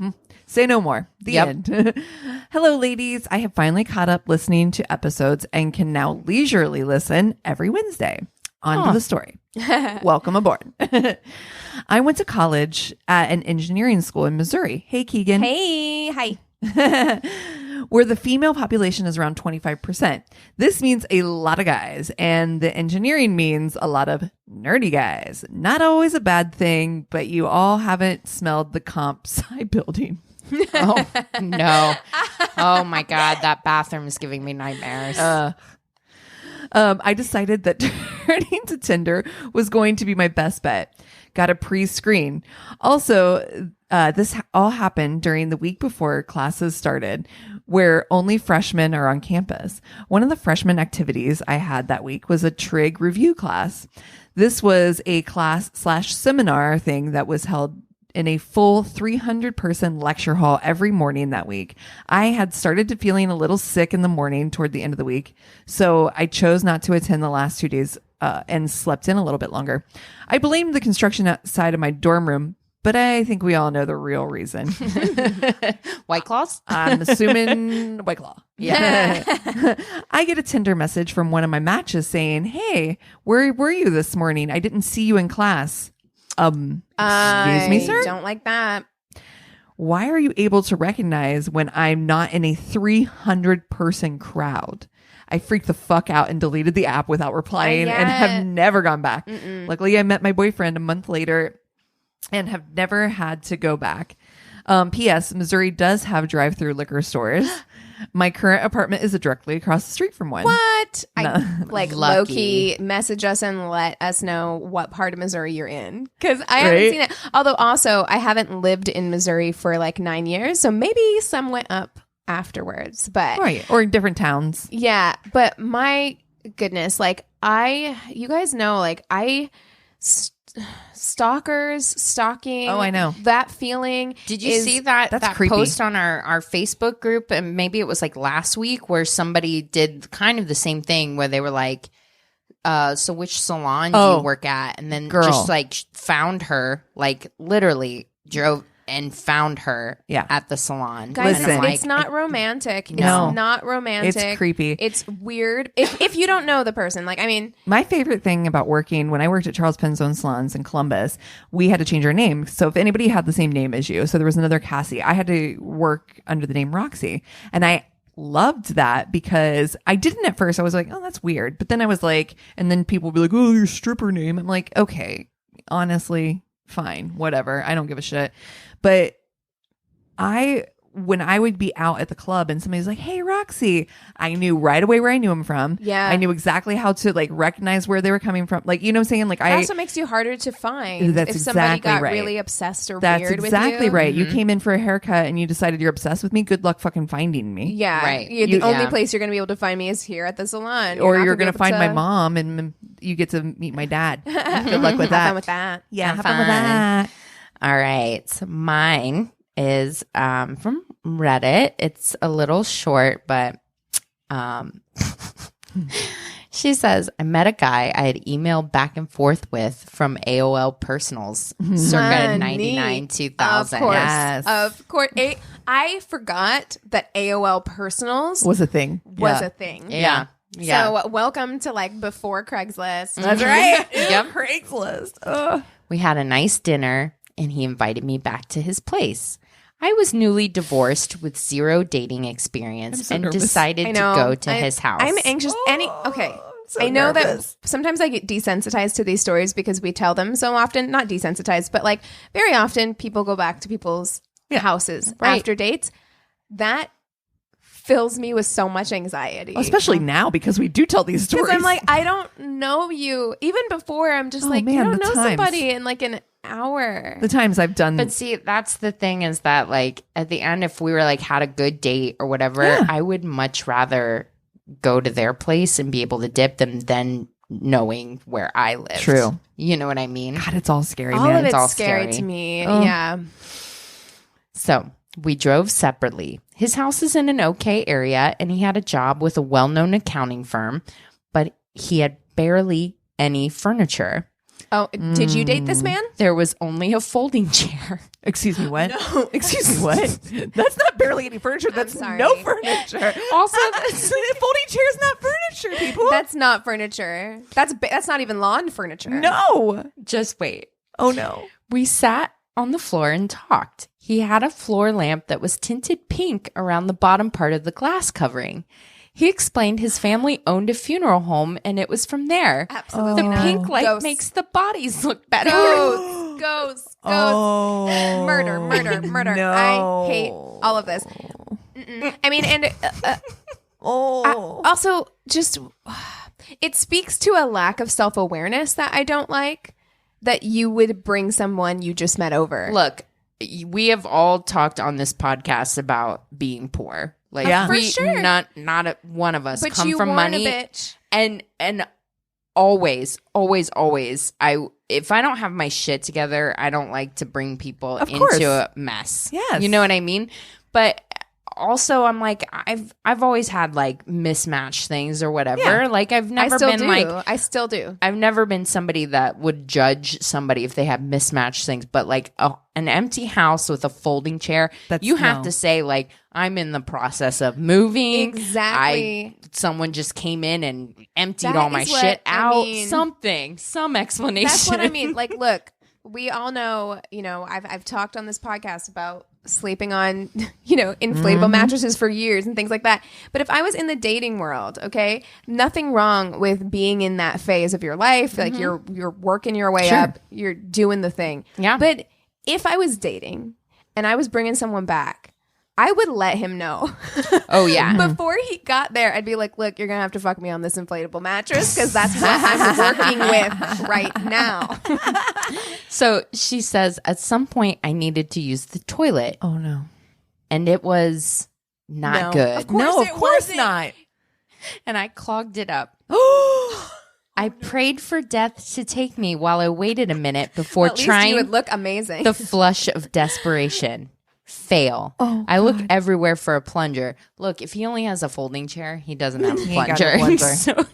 Say no more. The Yep. end. Hello, ladies. I have finally caught up listening to episodes and can now leisurely listen every Wednesday. On to the story. Welcome aboard. I went to college at an engineering school in Missouri. Hey, Keegan. Hey, hi. Where the female population is around 25%. This means a lot of guys, and the engineering means a lot of nerdy guys. Not always a bad thing, but you all haven't smelled the comp sci building. Oh, no. Oh, my God. That bathroom is giving me nightmares. I decided that turning to Tinder was going to be my best bet. Got a pre-screen. Also, this all happened during the week before classes started, where only freshmen are on campus. One of the freshman activities I had that week was a trig review class. This was a class/seminar thing that was held in a full 300-person lecture hall every morning that week. I had started to feeling a little sick in the morning toward the end of the week, so I chose not to attend the last 2 days and slept in a little bit longer. I blamed the construction outside of my dorm room, but I think we all know the real reason. White Claws? I'm assuming White Claw. Yeah. I get a Tinder message from one of my matches saying, "Hey, where were you this morning? I didn't see you in class." Excuse me, sir? Don't like that. Why are you able to recognize when I'm not in a 300-person crowd? I freaked the fuck out and deleted the app without replying and have never gone back. Luckily, I met my boyfriend a month later and have never had to go back. P.S. Missouri does have drive-through liquor stores. My current apartment is directly across the street from one. What? Lucky. Low-key message us and let us know what part of Missouri you're in. Because I haven't Right? seen it. Although also, I haven't lived in Missouri for like 9 years. So maybe some went up afterwards. But Right. Or in different towns. yeah, but my goodness, you guys know, stalking. Oh, I know. That feeling. Did you see that that's creepy. post on our Facebook group? And maybe it was like last week where somebody did kind of the same thing where they were like, so which salon do you work at? And then Girl. just like found her, like literally drove and found her at the salon. Guys, Listen. it's not romantic. No. It's not romantic. It's creepy. It's weird. If you don't know the person, My favorite thing about working, when I worked at Charles Penn Zone Salons in Columbus, we had to change our name. So if anybody had the same name as you, so there was another Cassie, I had to work under the name Roxy. And I loved that because I didn't at first. I was like, oh, that's weird. But then I was like, and then people would be like, oh, your stripper name. I'm like, okay, honestly, fine, whatever. I don't give a shit. But when I would be out at the club and somebody's like, hey, Roxy, I knew right away where I knew him from. Yeah. I knew exactly how to like recognize where they were coming from. Like, you know what I'm saying? Like, It also makes you harder to find That's if somebody exactly got right. really obsessed or That's weird exactly with you. right. You came in for a haircut and you decided you're obsessed with me. Good luck fucking finding me. Yeah. Right. The only place you're going to be able to find me is here at the salon. Or not you're gonna going be to find able my mom and you get to meet my dad. Good luck with that. Have fun with that. Yeah, Have have fun with fun. that. All right. Mine is from Reddit. It's a little short, but she says, I met a guy I had emailed back and forth with from AOL Personals circa 99, 2000. Of course. Yes. Of course. I forgot that AOL Personals Was a thing. was Yeah. a thing. Yeah. Yeah. So welcome to like before Craigslist. That's right. Yep. Craigslist. Ugh. We had a nice dinner and he invited me back to his place. I was newly divorced with zero dating experience and nervous. decided I to know. go to his house. I'm anxious. Okay. so I know nervous. that sometimes I get desensitized to these stories because we tell them so often. Not desensitized, but like very often people go back to people's houses Right. after dates. That fills me with so much anxiety. Especially now because we do tell these stories. Because I'm like, I don't know you. Even before, I'm just Oh, like, man, you don't the know times. somebody in like an hour. the times I've done. But see, that's the thing is that like at the end, if we were like had a good date or whatever, Yeah. I would much rather go to their place and be able to dip them than knowing where I live. True. You know what I mean? God, it's all scary, All man. of it's all scary scary. to me. Oh. Yeah. So we drove separately. His house is in an okay area and he had a job with a well-known accounting firm, but he had barely any furniture. Oh, did you date this man? There was only a folding chair. Excuse me, what? No. Excuse me, what? That's not barely any furniture. That's sorry. no furniture. Also, folding chair is not furniture, people. That's not furniture. That's not even lawn furniture. no. just wait. Oh, no. We sat on the floor and talked. He had a floor lamp that was tinted pink around the bottom part of the glass covering. He explained his family owned a funeral home and it was from there. Absolutely The not. pink light Ghosts. makes the bodies look better. Ghosts. Oh. Murder. No. I hate all of this. I mean, and Oh. also just it speaks to a lack of self-awareness that I don't like, that you would bring someone you just met over. Look, we have all talked on this podcast about being poor. Like, Yeah. For we, sure. not one of us but come you from weren't money. a bitch. And always, if I don't have my shit together, I don't like to bring people Of course. into a mess. Yes. You know what I mean? But also I'm like, I've always had like mismatched things or whatever. Yeah. Like I've never I still been do. like I still do. I've never been somebody that would judge somebody if they have mismatched things, but like an empty house with a folding chair, That's- you have no. to say like, I'm in the process of moving. Exactly. Someone just came in and emptied That all my is what shit I out. mean. Some explanation. That's what I mean. Like, look, we all know, I've talked on this podcast about sleeping on, inflatable mattresses for years and things like that. But if I was in the dating world, okay, nothing wrong with being in that phase of your life. Like you're working your way Sure. up, you're doing the thing. Yeah. But if I was dating and I was bringing someone back, I would let him know. Oh, yeah. Before he got there, I'd be like, look, you're going to have to fuck me on this inflatable mattress because that's what I'm working with right now. So she says, at some point, I needed to use the toilet, Oh, no. and it was not No. good. Of course No, it of course wasn't. not. And I clogged it up. I prayed for death to take me while I waited a minute before At least trying you would look amazing. the flush of desperation. Fail. Oh, I look everywhere for a plunger. Look, if he only has a folding chair, he doesn't have a He ain't got plunger. no plunger. So,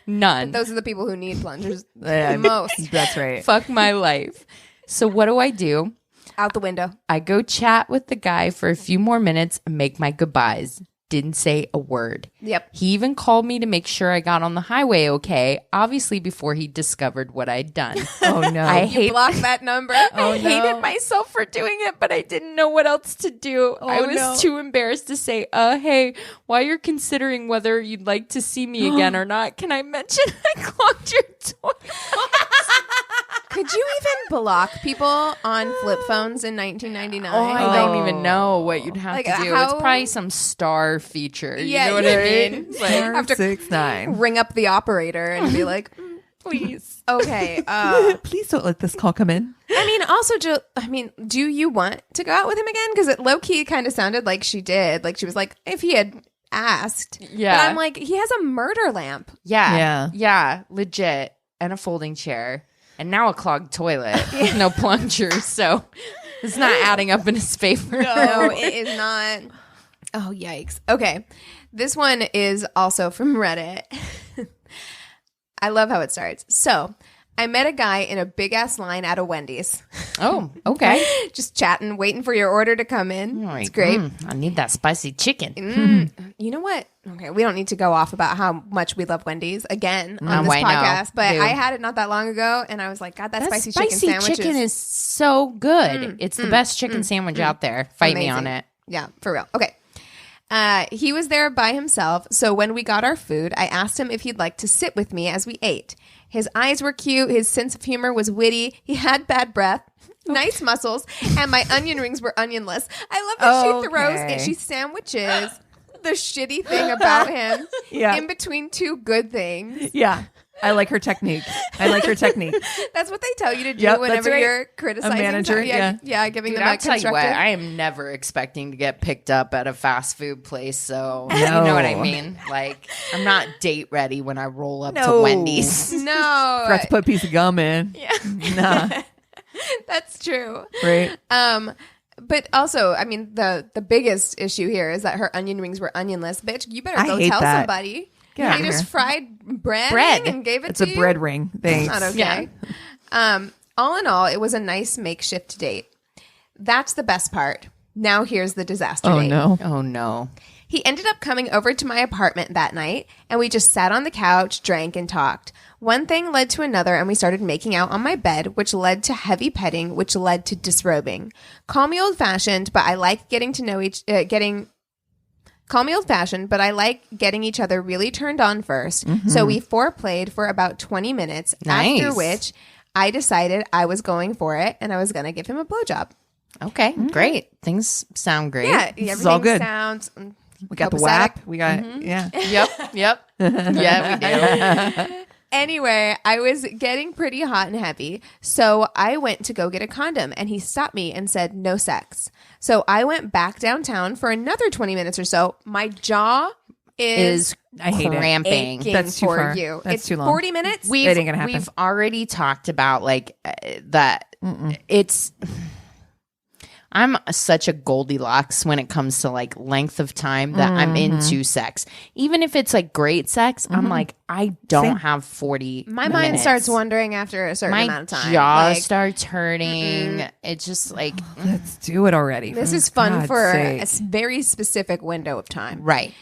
none. Those are the people who need plungers Yeah. the most. That's right. Fuck my life. So what do? Out the window. I go chat with the guy for a few more minutes and make my goodbyes. didn't say a word. Yep. He even called me to make sure I got on the highway okay, obviously before he discovered what I'd done. Oh, no. You blocked that number. I hated myself for doing it, but I didn't know what else to do. I was too embarrassed to say, hey, while you're considering whether you'd like to see me again or not, can I mention I clogged your toilet? Could you even block people on flip phones in 1999? I don't even know what you'd have to do. It's probably some star feature. Yeah, you know what I mean? Like, 6-9. ring up the operator and be like, Please. okay. Please don't let this call come in. I mean, also, do you want to go out with him again? Because it low key kind of sounded like she did. Like she was like, if he had asked. Yeah. But I'm like, he has a murder lamp. Yeah, legit. And a folding chair. And now a clogged toilet. No plungers. So it's not adding up in his favor. No, it is not. Oh, yikes. Okay. This one is also from Reddit. I love how it starts. So I met a guy in a big ass line at a Wendy's. Oh, okay. Just chatting, waiting for your order to come in. Like, it's great. I need that spicy chicken. You know what? Okay, we don't need to go off about how much we love Wendy's again on this I know. podcast, but Dude. I had it not that long ago, and I was like, God, that spicy chicken sandwich is so good. It's the best chicken sandwich out there. Fight me on it. Yeah, for real. Okay. He was there by himself, so when we got our food, I asked him if he'd like to sit with me as we ate. His eyes were cute, his sense of humor was witty, he had bad breath, nice muscles, and my onion rings were onionless. I love that she throws it. She sandwiches the shitty thing about him in between two good things. Yeah. I like her technique. That's what they tell you to do whenever you're criticizing a manager. Giving Dude, them a I'll tell you what, constructive. I am never expecting to get picked up at a fast food place. So you know what I mean? Like, I'm not date ready when I roll up to Wendy's. No. Forgot to put a piece of gum in. Yeah. Nah. That's true. Right. But also, I mean, the biggest issue here is that her onion rings were onionless. Bitch, you better go hate tell that. somebody. Get out He of just here. fried bread and gave it It's to a you. bread ring. Thanks. Not okay. All in all, it was a nice makeshift date. That's the best part. Now here's the disaster date. No. Oh, no. He ended up coming over to my apartment that night, and we just sat on the couch, drank, and talked. One thing led to another, and we started making out on my bed, which led to heavy petting, which led to disrobing. Call me old-fashioned, but I like getting to know Call me old-fashioned, but I like getting each other really turned on first. So we foreplayed for about 20 minutes, after which I decided I was going for it, and I was going to give him a blowjob. Okay, great. Things sound great. Yeah, everything all good. sounds... We got the copacetic. WAP. We got, Yep. Yeah, we do. Anyway, I was getting pretty hot and heavy, so I went to go get a condom, and he stopped me and said, no sex. So I went back downtown for another 20 minutes or so. My jaw is I hate it. cramping. aching That's too for far. you. That's It's too long. 40 minutes. It ain't gonna happen. We've already talked about like that. It's. I'm such a Goldilocks when it comes to like length of time that I'm into sex. Even if it's like great sex, I'm like, I don't have 40 My mind minutes. starts wandering after a certain amount of time. My jaw Like, starts hurting. It's just like, Let's do it already. this For is fun God's for sake. a very specific window of time. right.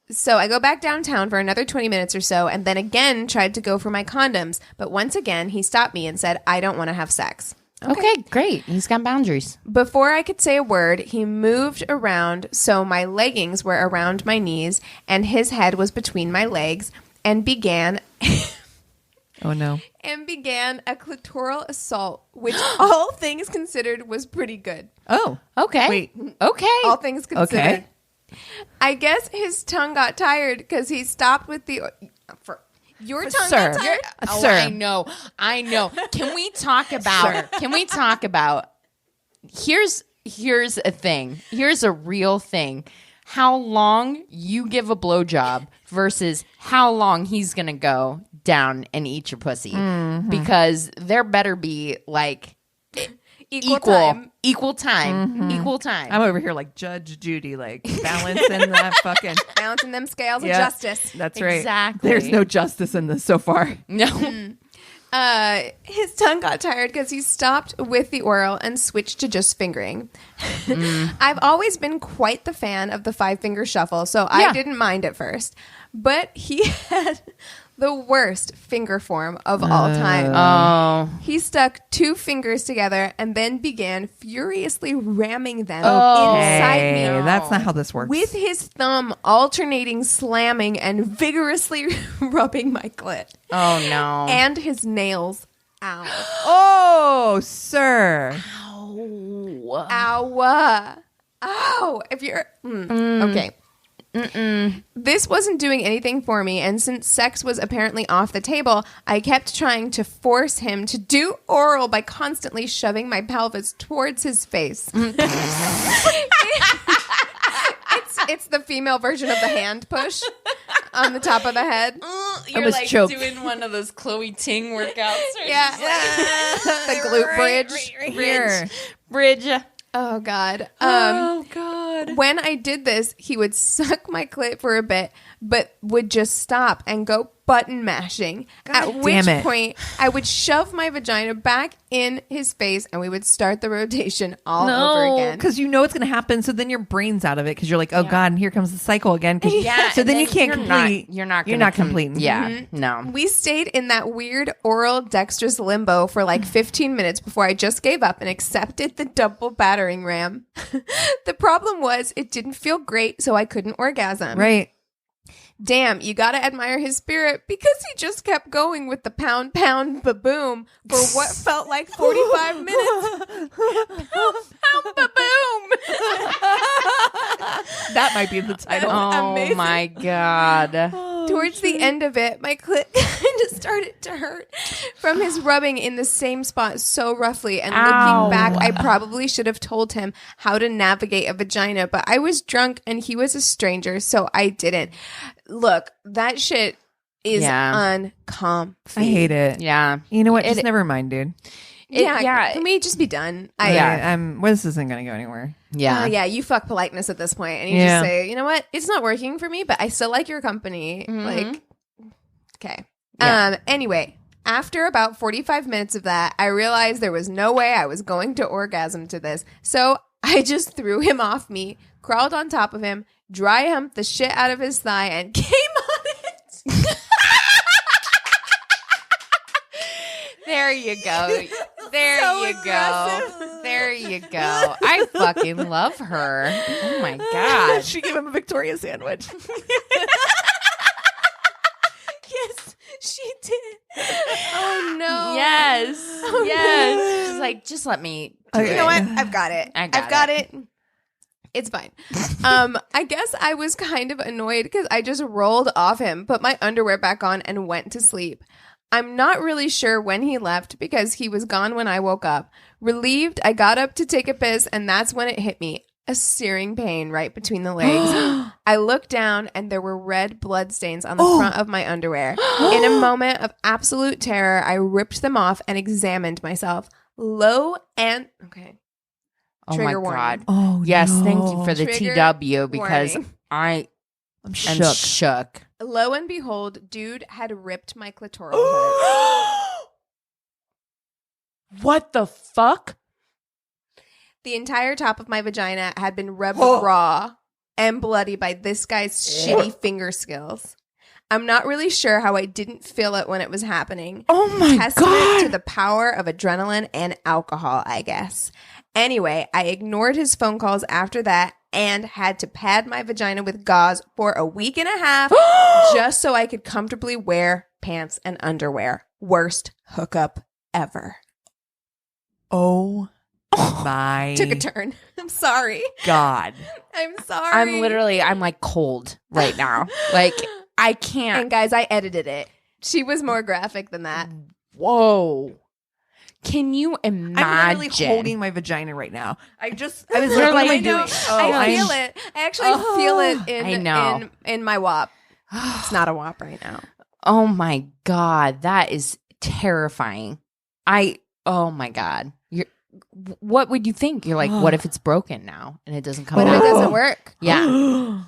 So I go back downtown for another 20 minutes or so, and then again tried to go for my condoms. But once again, he stopped me and said, I don't want to have sex. Okay, great. He's got boundaries. Before I could say a word, he moved around so my leggings were around my knees and his head was between my legs and began Oh, no. a clitoral assault, which all things considered was pretty good. Oh. Okay. Wait. Okay. All things considered. Okay. I guess his tongue got tired because he stopped with the... Your tongue Sir. got tired? Oh, Sir. I know. Can we talk about here's a thing. Here's a real thing. How long you give a blowjob versus how long he's going to go down and eat your pussy. Because there better be like Equal time. Equal time. Equal time. I'm over here like Judge Judy, like balancing that fucking Balancing them scales of justice. That's right. Exactly. There's no justice in this so far. No. His tongue got tired because he stopped with the oral and switched to just fingering. I've always been quite the fan of the 5-finger shuffle, so I didn't mind at first. But he had the worst finger form of all time. Oh. He stuck 2 fingers together and then began furiously ramming them inside me. Hey, that's not how this works. With his thumb alternating slamming and vigorously rubbing my clit. Oh, no. And his nails. Ow. Oh, sir. Ow. Ow. Ow. If you're... Okay. This wasn't doing anything for me, and since sex was apparently off the table, I kept trying to force him to do oral by constantly shoving my pelvis towards his face. It's the female version of the hand push on the top of the head. You're was like choked. doing one of those Chloe Ting workouts. Yeah. The glute bridge. Here. Bridge. Oh, God. Oh, God. When I did this, he would suck my clit for a bit, but would just stop and go button mashing. At which point, I would shove my vagina back in his face and we would start the rotation all over again. Because you know it's going to happen, so then your brain's out of it because you're like, oh, God, and here comes the cycle again. Yeah, So then you can't complete. You're not completing. Yeah, no. We stayed in that weird oral dexterous limbo for like 15 minutes before I just gave up and accepted the double battering ram. The problem was it didn't feel great, so I couldn't orgasm. Right. Damn, you gotta admire his spirit because he just kept going with the pound, pound, ba-boom for what felt like 45 minutes. Pound, ba-boom. That might be the title. Oh, amazing. my God. Towards the end of it, my clit kind of started to hurt from his rubbing in the same spot so roughly. And looking back, I probably should have told him how to navigate a vagina, but I was drunk and he was a stranger, so I didn't. Look, that shit is uncomfy. I hate it. Yeah. You know what? Just never mind, dude. Can we just be done? This isn't going to go anywhere. Yeah. Yeah, you fuck politeness at this point, and you just say, you know what? It's not working for me, but I still like your company. Like, okay. Yeah. Anyway, after about 45 minutes of that, I realized there was no way I was going to orgasm to this. So I just threw him off me, crawled on top of him, dry humped the shit out of his thigh, and came on it. There you go. There you go. There you go. I fucking love her. Oh my God. She gave him a Victoria sandwich. Yes, she did. Oh no. Yes. Oh, yes. no. She's like, just let me. You know what? I've got it. I I've got it. It's fine. I guess I was kind of annoyed because I just rolled off him, put my underwear back on, and went to sleep. I'm not really sure when he left because he was gone when I woke up. Relieved, I got up to take a piss, and that's when it hit me. A searing pain right between the legs. I looked down, and there were red blood stains on the front of my underwear. In a moment of absolute terror, I ripped them off and examined myself. Okay. Oh Trigger my warning. God. Oh, yes. no. Thank you for the Trigger TW because warning. I I'm am shook. shook. Lo and behold, dude had ripped my clitoral hood. What the fuck? The entire top of my vagina had been rubbed raw and bloody by this guy's shitty finger skills. I'm not really sure how I didn't feel it when it was happening. Oh my Testament God. to the power of adrenaline and alcohol, I guess. Anyway, I ignored his phone calls after that and had to pad my vagina with gauze for a week and a half just so I could comfortably wear pants and underwear. Worst hookup ever. Oh my Took a turn. I'm sorry. God. I'm sorry. I'm like cold right now. Like I can't. And guys, I edited it. She was more graphic than that. Whoa. Can you imagine? I'm literally holding my vagina right now. I was like, You're what am I like, doing? I feel it. I actually feel it I know. in my WAP. It's not a WAP right now. Oh my God. That is terrifying. Oh my God. what would you think? You're like, what if it's broken now and it doesn't come What out? if it doesn't work? Yeah.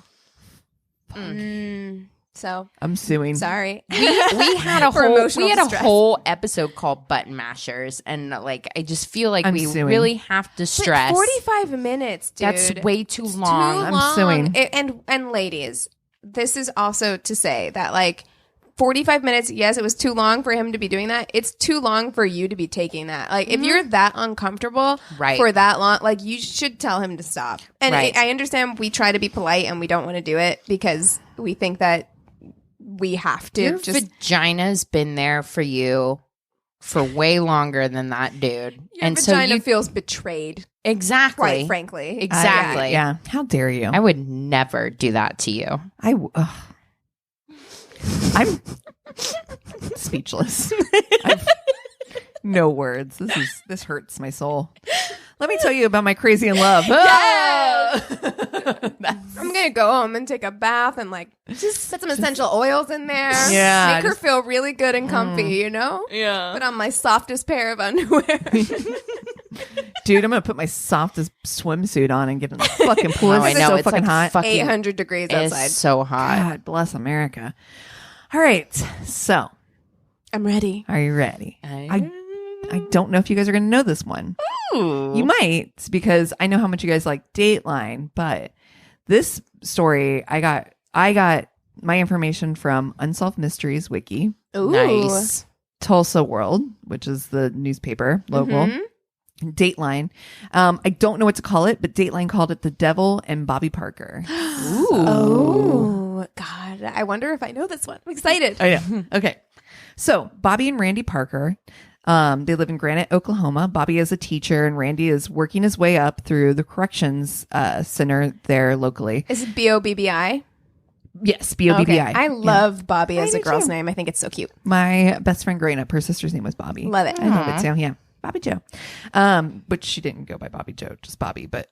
So I'm suing. sorry. We had a For whole emotional distress. episode called Button Mashers, and like I just feel like I'm we suing. really have to stress 45 minutes, dude. that's way too It's long. Too I'm long. suing. And ladies, this is also to say that like 45 minutes, yes, it was too long for him to be doing that. It's too long for you to be taking that. Like if you're that uncomfortable Right. for that long, like you should tell him to stop. And Right. I understand we try to be polite and we don't want to do it because we think that we have to Your just vagina's been there for you for way longer than that dude. your and vagina so you feels betrayed, exactly. quite frankly. Exactly. Yeah. How dare you? I would never do that to you. I'm speechless. I've no words. This hurts my soul. Let me tell you about my crazy in love. I'm gonna go home and take a bath and like just put some essential oils in there. Yeah, make her just- feel really good and comfy. You know. Yeah. Put on my softest pair of underwear. Dude, I'm gonna put my softest swimsuit on and get in the fucking pool. Oh, I It's know. so It's fucking like hot. 800 degrees outside. It's so hot. God bless America. All right. So, I'm ready. are you ready? I don't know if you guys are going to know this one. You might, because I know how much you guys like Dateline, but this story, I got my information from Unsolved Mysteries Wiki, Ooh. Nice. Tulsa World, which is the newspaper local, Dateline. I don't know what to call it, but Dateline called it The Devil and Bobbi Parker. Oh God! I wonder if I know this one. I'm excited. Oh, yeah. Okay. So Bobbi and Randy Parker, they live in Granite, Oklahoma. Bobbi is a teacher and Randy is working his way up through the corrections center there locally. Is it BOBBI? Yes, BOBBI. Okay. I love Bobby as I a do girl's too. name. I think it's so cute. My best friend growing up, her sister's name was Bobby. Love it. I love it too. Yeah. Bobby Joe. But she didn't go by Bobby Joe, just Bobby. But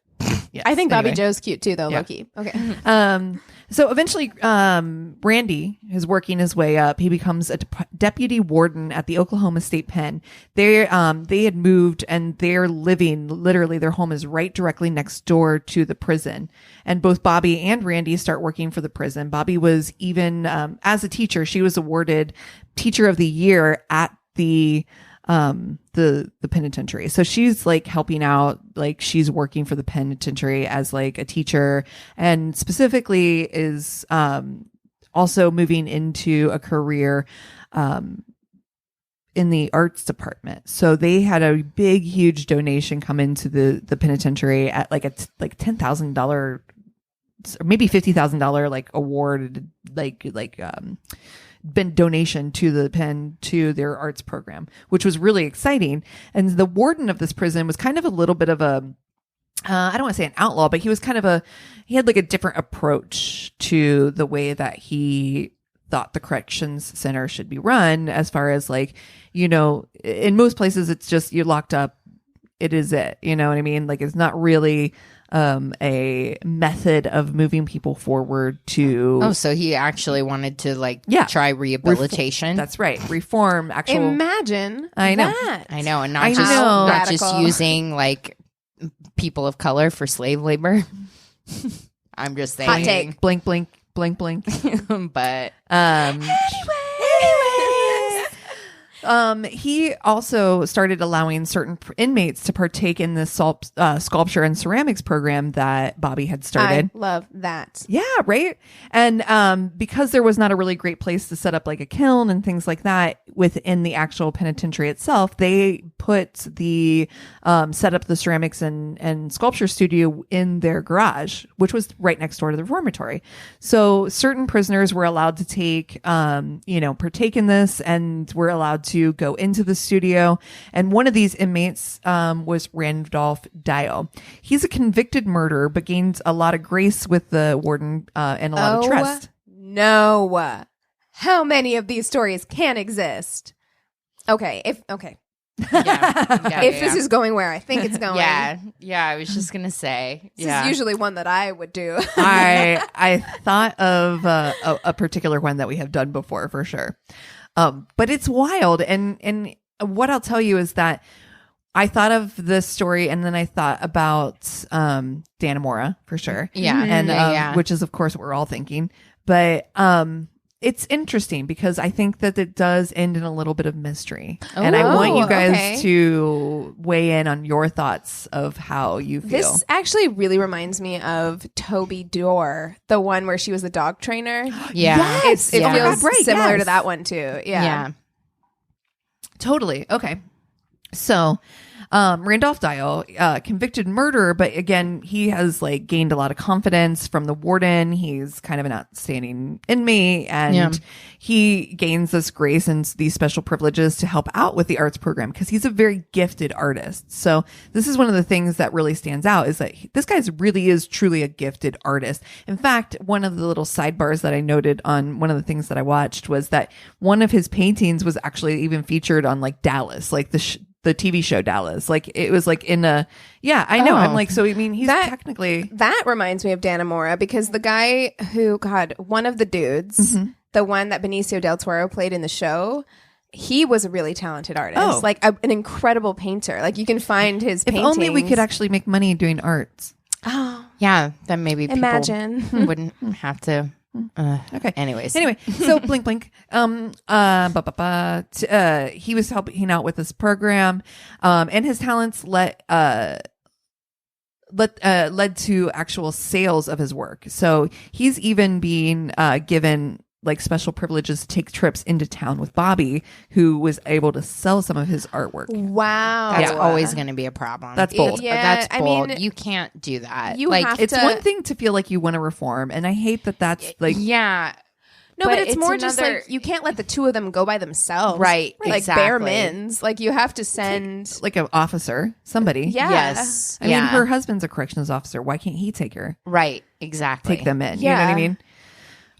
yes, I think Bobby anyway. Joe's cute too, though. Yeah. Low-key. Okay. So eventually, Randy is working his way up. He becomes a deputy warden at the Oklahoma State Pen. They had moved and they're living, literally their home is right directly next door to the prison. And both Bobbi and Randy start working for the prison. Bobbi was even, as a teacher, she was awarded Teacher of the Year at the penitentiary. So she's like helping out, like she's working for the penitentiary as like a teacher, and specifically is also moving into a career in the arts department. So they had a big, huge donation come into the penitentiary at like $10,000 or maybe $50,000 like award been donation to the pen to their arts program, which was really exciting. And the warden of this prison was kind of a little bit of a I don't want to say an outlaw, but he was kind of he had like a different approach to the way that he thought the corrections center should be run, as far as like, you know, in most places it's just you're locked up, it is it, you know what I mean? Like it's not really a method of moving people forward to. Oh, so he actually wanted to like try rehabilitation. That's right. Reform actual. Imagine. I know. That. I know, and I not just know. not just Radical. using like people of color for slave labor. I'm just saying. Hot take. Blink, blink, blink, blink. But He also started allowing certain inmates to partake in the sculpture and ceramics program that Bobbi had started. I love that. Yeah, right. And because there was not a really great place to set up like a kiln and things like that within the actual penitentiary itself, they put the set up the ceramics and sculpture studio in their garage, which was right next door to the reformatory. So certain prisoners were allowed to take, partake in this, and were allowed to go into the studio. And one of these inmates was Randolph Dial. He's a convicted murderer, but gained a lot of grace with the warden and a lot of trust. No. How many of these stories can exist? Okay. If this is going where I think it's going. Yeah, I was just gonna say. This is usually one that I would do. I thought of a particular one that we have done before for sure. But it's wild. And what I'll tell you is that I thought of this story, and then I thought about Danamora for sure. Yeah. And which is of course what we're all thinking. But it's interesting because I think that it does end in a little bit of mystery. And I want you guys to weigh in on your thoughts of how you feel. This actually really reminds me of Toby Dorr, the one where she was the dog trainer. Yeah. It feels similar to that one too. Yeah. Totally. Okay. So Randolph Dial, convicted murderer, but again, he has like gained a lot of confidence from the warden. He's kind of an outstanding inmate, and he gains this grace and these special privileges to help out with the arts program because he's a very gifted artist. So this is one of the things that really stands out is that this guy really is truly a gifted artist. In fact, one of the little sidebars that I noted on one of the things that I watched was that one of his paintings was actually even featured on like Dallas, like the TV show Dallas. Like it was like in a, I know. I'm like, so I mean, he's technically. That reminds me of Danamora because the guy who, one of the dudes, the one that Benicio del Toro played in the show, he was a really talented artist, like an incredible painter. Like you can find his paintings. If only we could actually make money doing arts. Oh. Yeah, then maybe people wouldn't have to. Okay. Anyway, so blink. He was helping out with this program, and his talents led to actual sales of his work. So he's even being given like special privileges to take trips into town with Bobbi, who was able to sell some of his artwork. Wow. That's always going to be a problem. That's bold. Yeah, that's bold. I mean, you can't do that. It's one thing to feel like you want to reform, and I hate that that's like... Yeah. No, but it's more just like you can't let the two of them go by themselves. Right. Like exactly. bare mins. Like you have to send... like an officer, somebody. Yeah. Yes. I mean, her husband's a corrections officer. Why can't he take her? Right. Exactly. Take them in. You know what I mean?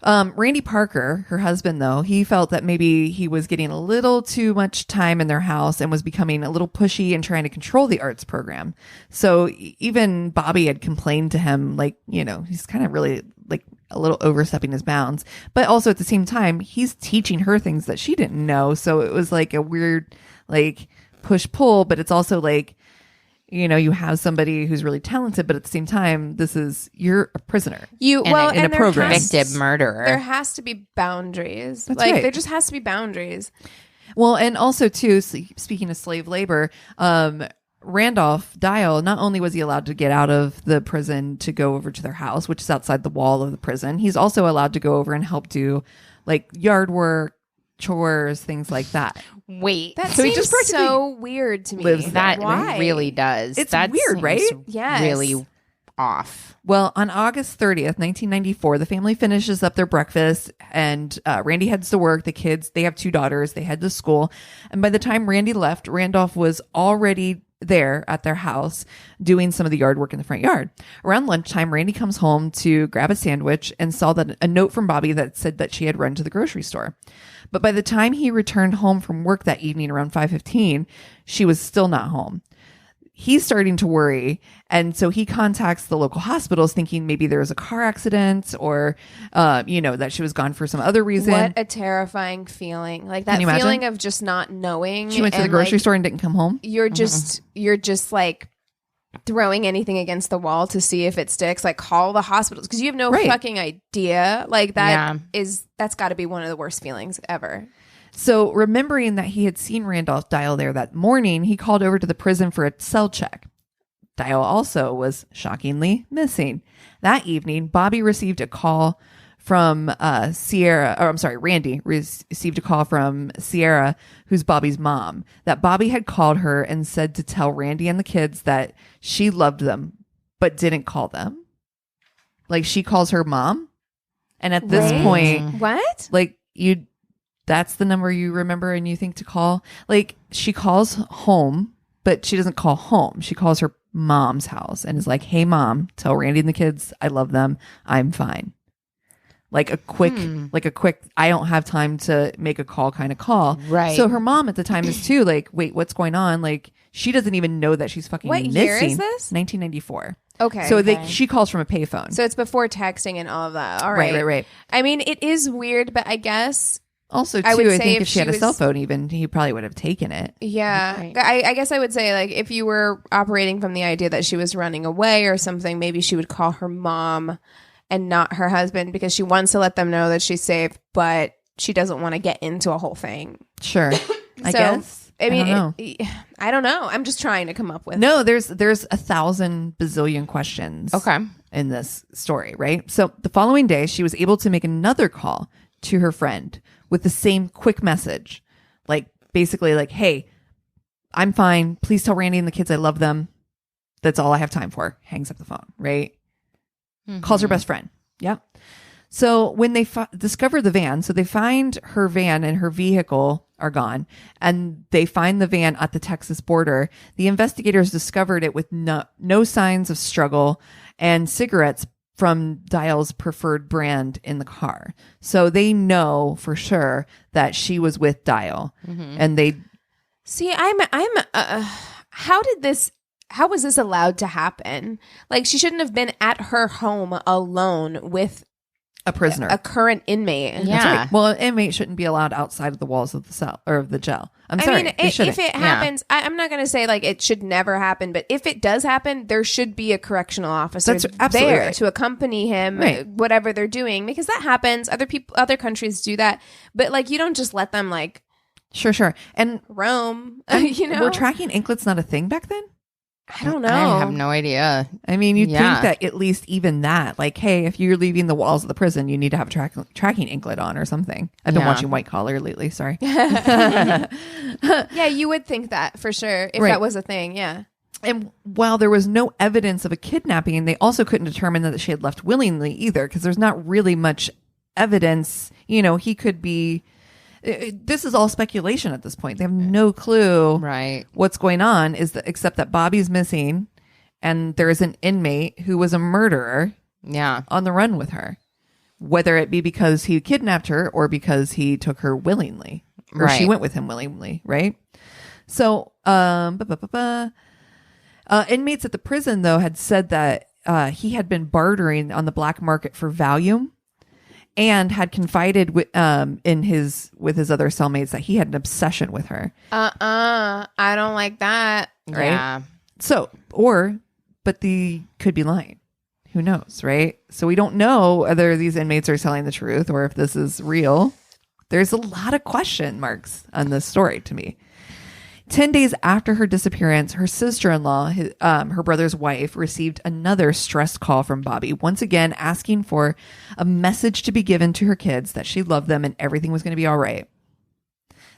Randy Parker, her husband, though, he felt that maybe he was getting a little too much time in their house and was becoming a little pushy and trying to control the arts program. So even Bobbi had complained to him, like, you know, he's kind of really like a little overstepping his bounds. But also at the same time, he's teaching her things that she didn't know. So it was like a weird, like, push-pull, but it's also like, you know, you have somebody who's really talented, but at the same time, you're a prisoner. In a program. Convicted murderer. There has to be boundaries. That's right. There just has to be boundaries. Well, and also too, speaking of slave labor, Randolph Dial, not only was he allowed to get out of the prison to go over to their house, which is outside the wall of the prison, he's also allowed to go over and help do like yard work, chores, things like that. Wait, that seems so weird to me. That Why? really does. It's weird, right? Yes. Really off. Well, on August 30th, 1994, the family finishes up their breakfast and Randy heads to work. The kids, they have 2 daughters. They head to school. And by the time Randy left, Randolph was already there at their house doing some of the yard work in the front yard. Around lunchtime, Randy comes home to grab a sandwich and saw that a note from Bobbi that said that she had run to the grocery store. But by the time he returned home from work that evening around 5:15, she was still not home. He's starting to worry, and so he contacts the local hospitals thinking maybe there was a car accident or, that she was gone for some other reason. What a terrifying feeling. Like that feeling of just not knowing. She went to the grocery store and didn't come home? You're just like throwing anything against the wall to see if it sticks. Like call the hospitals because you have no fucking idea. Like that's got to be one of the worst feelings ever. So remembering that he had seen Randolph Dial there that morning, he called over to the prison for a cell check. Dial also was shockingly missing. That evening, Bobbi received a call from Randy received a call from Sierra, who's Bobbi's mom, that Bobbi had called her and said to tell Randy and the kids that she loved them, but didn't call them. Like she calls her mom. And at this point, what? Like that's the number you remember and you think to call. Like she calls home, but she doesn't call home. She calls her mom's house and is like, "Hey mom, tell Randy and the kids I love them. I'm fine." Like a quick, I don't have time to make a call kind of call. Right. So her mom at the time is too like, wait, what's going on? Like she doesn't even know that she's fucking missing. What year is this? 1994. Okay. So she calls from a payphone. So it's before texting and all of that. All right. Right. I mean, it is weird, but I guess Also, too, I I would say think if if she had she a cell was- phone, even he probably would have taken it. Yeah. Right. I guess I would say, like, if you were operating from the idea that she was running away or something, maybe she would call her mom and not her husband because she wants to let them know that she's safe, but she doesn't want to get into a whole thing. Sure. I So, guess. I mean, don't know. I don't know. I'm just trying to come up with. No, there's 1,000 bazillion questions. Okay. In this story, right? So the following day, she was able to make another call to her friend with the same quick message, like basically like, "Hey, I'm fine. Please tell Randy and the kids I love them. That's all I have time for." Hangs up the phone, right? Calls her best friend. Yep. So when they discover the van, so they find her van and her vehicle are gone, and they find the van at the Texas border. The investigators discovered it with no signs of struggle and cigarettes from Dial's preferred brand in the car. So they know for sure that she was with Dial, and they See, how was this allowed to happen? Like, she shouldn't have been at her home alone with a prisoner. a current inmate. Yeah. That's right. Well, an inmate shouldn't be allowed outside of the walls of the cell or of the jail. I'm sorry. I mean, they shouldn't. if it happens, I'm not going to say like it should never happen, but if it does happen, there should be a correctional officer That's absolutely there right. to accompany him, Right. whatever they're doing, because that happens. Other countries do that, but like you don't just let them like Sure. And roam. You know, were tracking anklets not a thing back then? I don't know. I have no idea. I mean, you'd Yeah. think that at least even that, like, hey, if you're leaving the walls of the prison, you need to have a tracking anklet on or something. I've been Yeah. watching White Collar lately. Sorry. Yeah, you would think that for sure if Right. that was a thing. Yeah. And while there was no evidence of a kidnapping, they also couldn't determine that she had left willingly either, because there's not really much evidence. You know, he could be. This is all speculation at this point. They have no clue Right. what's going on, except that Bobby's missing, and there is an inmate who was a murderer Yeah. on the run with her, whether it be because he kidnapped her or because he took her willingly, or she Right. went with him willingly, right? So, inmates at the prison though had said that he had been bartering on the black market for Valium, and had confided with his other cellmates that he had an obsession with her. I don't like that. Right? Yeah. So, but they could be lying. Who knows, right? So we don't know whether these inmates are telling the truth or if this is real. There's a lot of question marks on this story to me. 10 days after her disappearance, her sister-in-law, her brother's wife, received another stressed call from Bobbi, once again asking for a message to be given to her kids that she loved them and everything was going to be all right.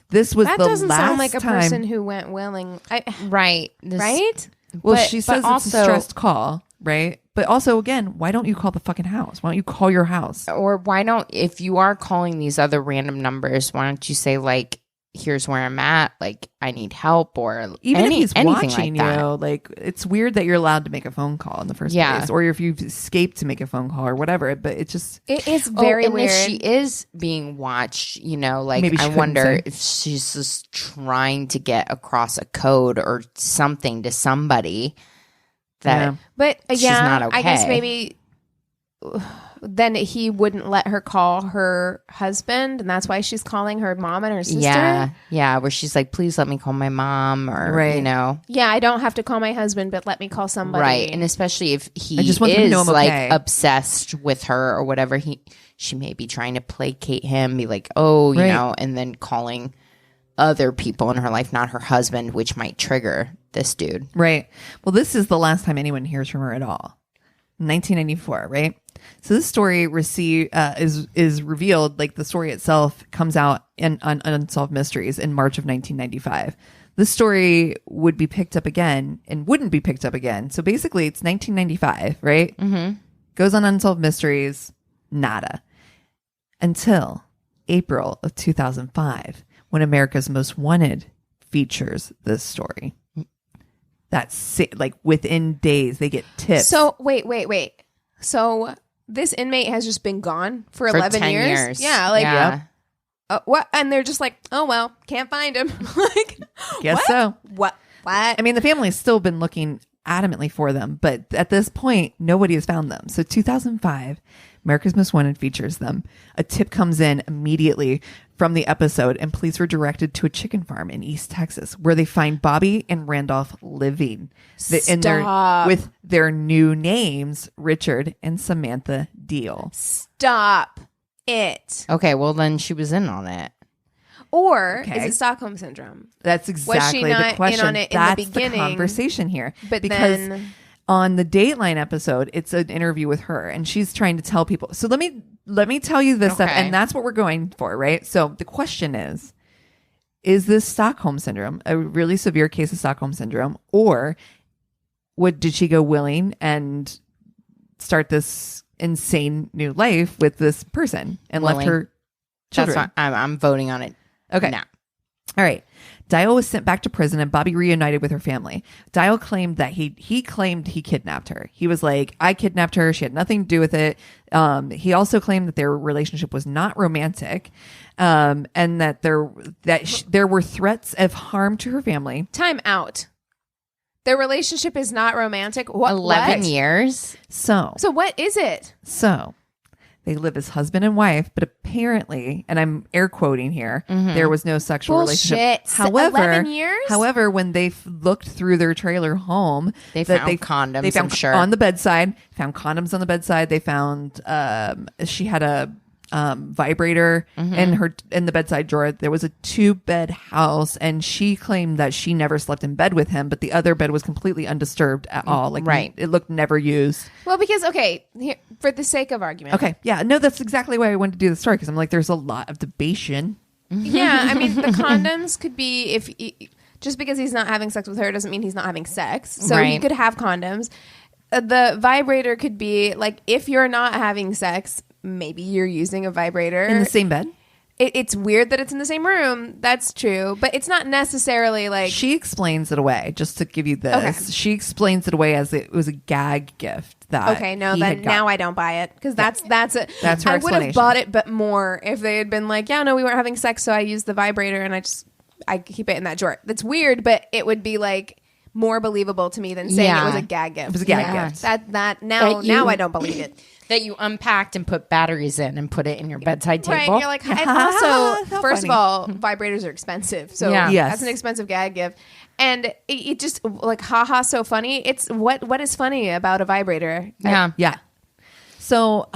This was That the doesn't last sound like a time. person who went willing. Right. Right? Well, But- she but says it's also- a stressed call, right? But also, again, why don't you call the fucking house? Why don't you call your house? Or why don't, if you are calling these other random numbers, why don't you say like, here's where I'm at, like I need help, or Even if he's anything watching like that. you, like it's weird that you're allowed to make a phone call in the first Yeah. place, or if you've escaped to make a phone call or whatever. But it's just It's very and weird. if she is being watched, you know, like Maybe she I couldn't wonder say. if she's just trying to get across a code or something to somebody that Yeah. But She's yeah, not I guess okay. maybe then he wouldn't let her call her husband, and that's why she's calling her mom and her sister. yeah, where she's like, please let me call my mom, or Right. you know, Yeah, I don't have to call my husband, but let me call somebody. right, and especially if he I just want them to is know I'm like okay. obsessed with her or whatever, she may be trying to placate him, be like, oh, you Right. know, and then calling other people in her life, not her husband, which might trigger this dude. Right. Well, this is the last time anyone hears from her at all. 1994, right? So this story is revealed, like the story itself comes out on Unsolved Mysteries in March of 1995. This story would be picked up again and wouldn't be picked up again. So basically it's 1995, right? Mm-hmm. Goes on Unsolved Mysteries, nada. Until April of 2005, when America's Most Wanted features this story. That's like within days they get tips. So wait. So this inmate has just been gone for 11 10 years. Yeah, like yeah. what? And they're just like, oh well, can't find him. Like, Guess what? so. What? I mean, the family's still been looking adamantly for them, but at this point, nobody has found them. So 2005, America's Most Wanted features them. A tip comes in immediately from the episode, and police were directed to a chicken farm in East Texas where they find Bobbi and Randolph living with their new names, Richard and Samantha Deal. Stop it. Okay, well then she was in on it. Or is it Stockholm Syndrome? That's exactly the question. In on it That's in the beginning, conversation here. But because then on the Dateline episode, it's an interview with her, and she's trying to tell people. So let me tell you this stuff, and that's what we're going for, right? So the question is this Stockholm Syndrome, a really severe case of Stockholm Syndrome, or did she go willing and start this insane new life with this person and left her children? That's why I'm voting on it. Okay. Now. All right. Dial was sent back to prison and Bobbi reunited with her family. Dial claimed that he claimed he kidnapped her. He was like, I kidnapped her. She had nothing to do with it. He also claimed that their relationship was not romantic, and that there were threats of harm to her family. Time out. Their relationship is not romantic. 11 years. So what is it? So they live as husband and wife, but apparently, and I'm air quoting here, there was no sexual relationship. However, 11 years? However, when they looked through their trailer home, they found condoms. They found I'm sure on the bedside. Found condoms on the bedside. They found she had a vibrator in the bedside drawer. There was a 2-bed house, and she claimed that she never slept in bed with him, but the other bed was completely undisturbed at all. Like, it looked never used. Well, because here, for the sake of argument. Okay, yeah, no, that's exactly why I wanted to do the story, because I'm like, there's a lot of debation. Yeah, I mean, the condoms could be just because he's not having sex with her doesn't mean he's not having sex. So he could have condoms. The vibrator could be like, if you're not having sex, maybe you're using a vibrator in the same bed. It's weird that it's in the same room. That's true, but it's not necessarily like. She explains it away. Just to give you this, okay. She explains it away as it was a gag gift. That now I don't buy it, because that's it. That's her I would have explanation. bought it, but more if they had been like, yeah, no, we weren't having sex, so I used the vibrator and I keep it in that drawer. That's weird, but it would be like more believable to me than saying it was a gag gift. It was a gag gift. Now I don't believe it. That you unpacked and put batteries in and put it in your bedside table. Right, you're like, and also, first of all, vibrators are expensive, so that's an expensive gag gift, and it just like, haha, so funny. It's what is funny about a vibrator? Yeah. So,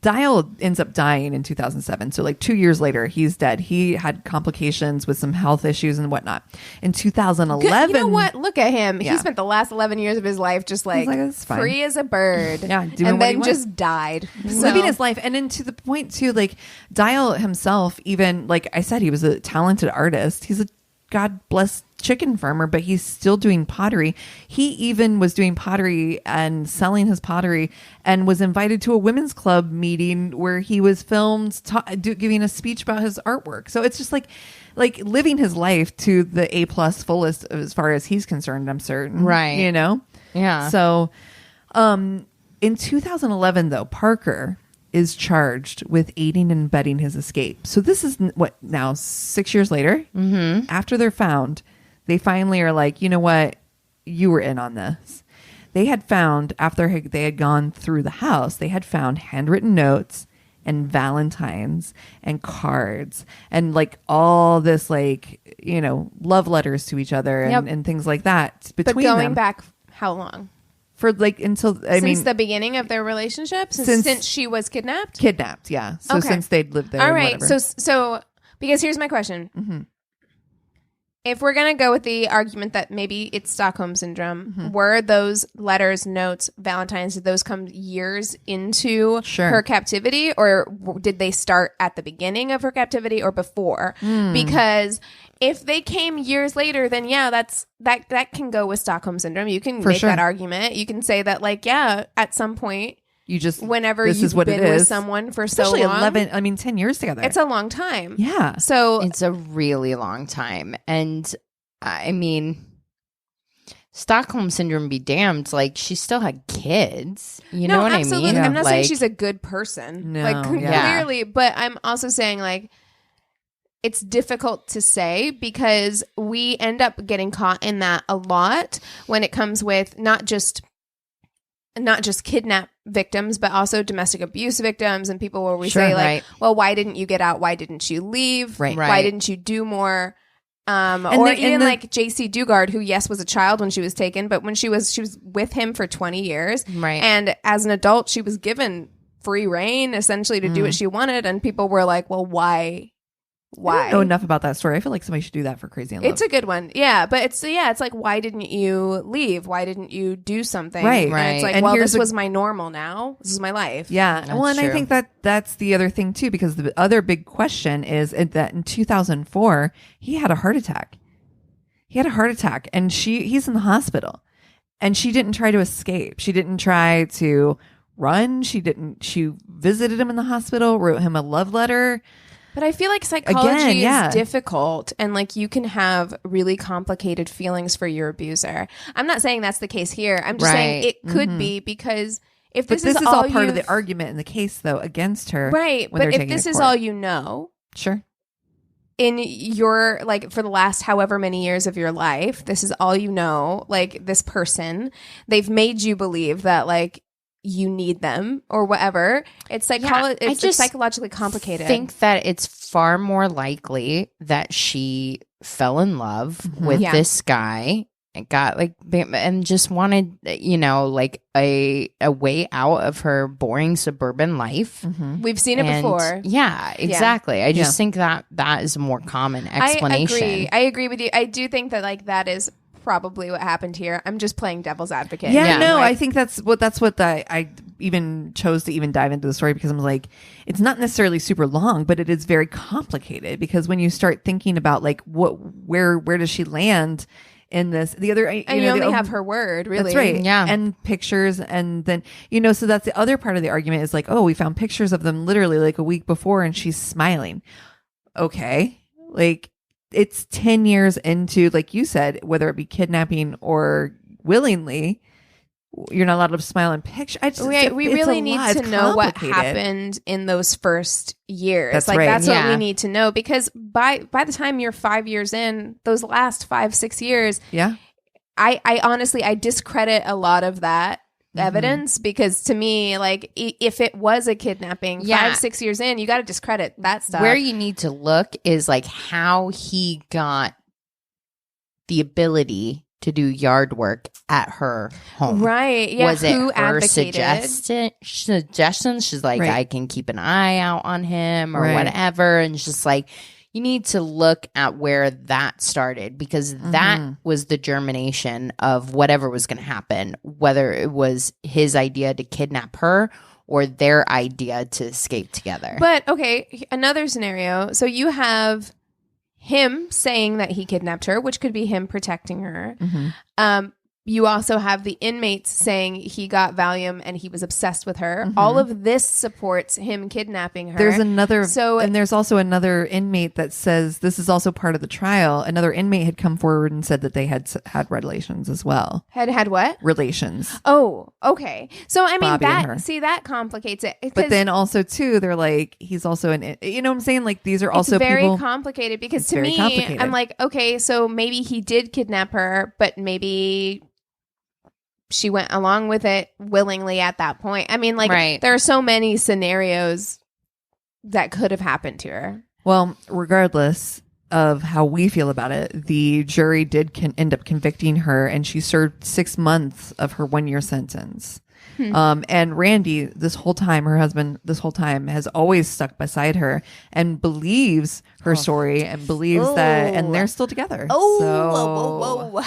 Dial ends up dying in 2007. So like 2 years later, he's dead. He had complications with some health issues and whatnot. In 2011. You know what? Look at him. Yeah. He spent the last 11 years of his life just like free as a bird. Yeah. And then just died. Living his life. And then to the point too, like Dial himself, even like I said, he was a talented artist. He's a God bless chicken farmer, but he's still doing pottery. He even was doing pottery and selling his pottery, and was invited to a women's club meeting where he was filmed giving a speech about his artwork. So it's just like living his life to the A+ fullest as far as he's concerned, I'm certain. Right. You know? Yeah. So in 2011, though, Parker is charged with aiding and abetting his escape. So this is now 6 years later, after they're found, they finally are like, you know what? You were in on this. They had found, after they had gone through the house, they had found handwritten notes and Valentines and cards and like all this, like, you know, love letters to each other and things like that. But going back how long? For like until since the beginning of their relationship, since she was kidnapped. Yeah. So since they'd lived there. All right. So because here's my question: if we're gonna go with the argument that maybe it's Stockholm syndrome, were those letters, notes, Valentines, did those come years into her captivity, or did they start at the beginning of her captivity or before? Because if they came years later, then that can go with Stockholm syndrome. You can make that argument. You can say that, like, at some point, you just whenever you've been with someone for especially so long, 10 years together. it's a long time. Yeah. So it's a really long time. And I mean, Stockholm syndrome be damned. Like, she still had kids. You know what absolutely. I mean? I'm not saying she's a good person. Clearly, but I'm also saying, like, it's difficult to say because we end up getting caught in that a lot when it comes with not just not just kidnap victims, but also domestic abuse victims and people where we Sure, say like, right. well, why didn't you get out? Why didn't you leave? Right. Why Right. didn't you do more? Or and even the- like JC Dugard, who yes was a child when she was taken, but when she was with him for 20 years, Right. and as an adult, she was given free reign essentially to do what she wanted, and people were like, "Well, why?" I don't know enough about that story. I feel like somebody should do that for Crazy in Love. It's a good one, yeah. But it's like, why didn't you leave? Why didn't you do something? Right. And it's like, And well, here's this was my normal. Now this is my life. Yeah. That's Well, and I true. think that's the other thing too, because the other big question is that in 2004, he had a heart attack. He had a heart attack and he's in the hospital and she didn't try to escape. She didn't try to run. She visited him in the hospital, wrote him a love letter. But I feel like psychology Again, yeah. is difficult, and like you can have really complicated feelings for your abuser. I'm not saying that's the case here. I'm just saying Right. it could be, because if But this, this is all part of you've- the argument in the case, though, against her. right? when But they're if taking this it to is court. all you know Sure. in your like for the last however many years of your life, this is all you know. Like this person, they've made you believe that like you need them or whatever. It's it's just psychologically complicated. I think that it's far more likely that she fell in love with Yeah. this guy and got like and just wanted like a way out of her boring suburban life. We've seen it And before. yeah, exactly. I just Yeah. think that is a more common explanation. I agree with you. I do think that like that is probably what happened here. I'm just playing devil's advocate. Yeah, Yeah. no, Like, I think that's what I even chose to even dive into the story, because I'm like, it's not necessarily super long, but it is very complicated, because when you start thinking about like where does she land in this, the other, and you only have her word, really. That's right. Yeah. And pictures. And then, so that's the other part of the argument is like, oh, we found pictures of them literally like a week before and she's smiling. Okay. Like, it's 10 years into, like you said, whether it be kidnapping or willingly, you're not allowed to smile in picture. We really need to know what happened in those first years. That's like right. that's what Yeah. we need to know, because by the time you're 5 years in, those last 5-6 years, Yeah. I honestly I discredit a lot of that evidence, because to me, like if it was a kidnapping, Yeah. 5-6 years in, you got to discredit that stuff. Where you need to look is like how he got the ability to do yard work at her home. right? Yeah, Was it who her advocated? suggestions? She's like, Right. I can keep an eye out on him or Right. whatever. And it's just like, you need to look at where that started, because that was the germination of whatever was going to happen, whether it was his idea to kidnap her or their idea to escape together. But okay, another scenario. So you have him saying that he kidnapped her, which could be him protecting her. You also have the inmates saying he got Valium and he was obsessed with her. All of this supports him kidnapping her. There's another, So- and there's also another inmate that says this is also part of the trial. Another inmate had come forward and said that they had relations as well. had what? Relations. Oh, okay. So I mean Bobbi and her. that complicates it. But 'cause then also too, they're like, he's also you know what I'm saying? Like, these are also it's very people. complicated, because It's to very me, complicated. I'm like, okay, so maybe he did kidnap her, but maybe she went along with it willingly at that point. I mean, like, Right. there are so many scenarios that could have happened to her. Well, regardless of how we feel about it, the jury did end up convicting her, and she served 6 months of her 1-year sentence. And Randy, this whole time, her husband, this whole time has always stuck beside her and believes her story and believes that, and they're still together. Whoa.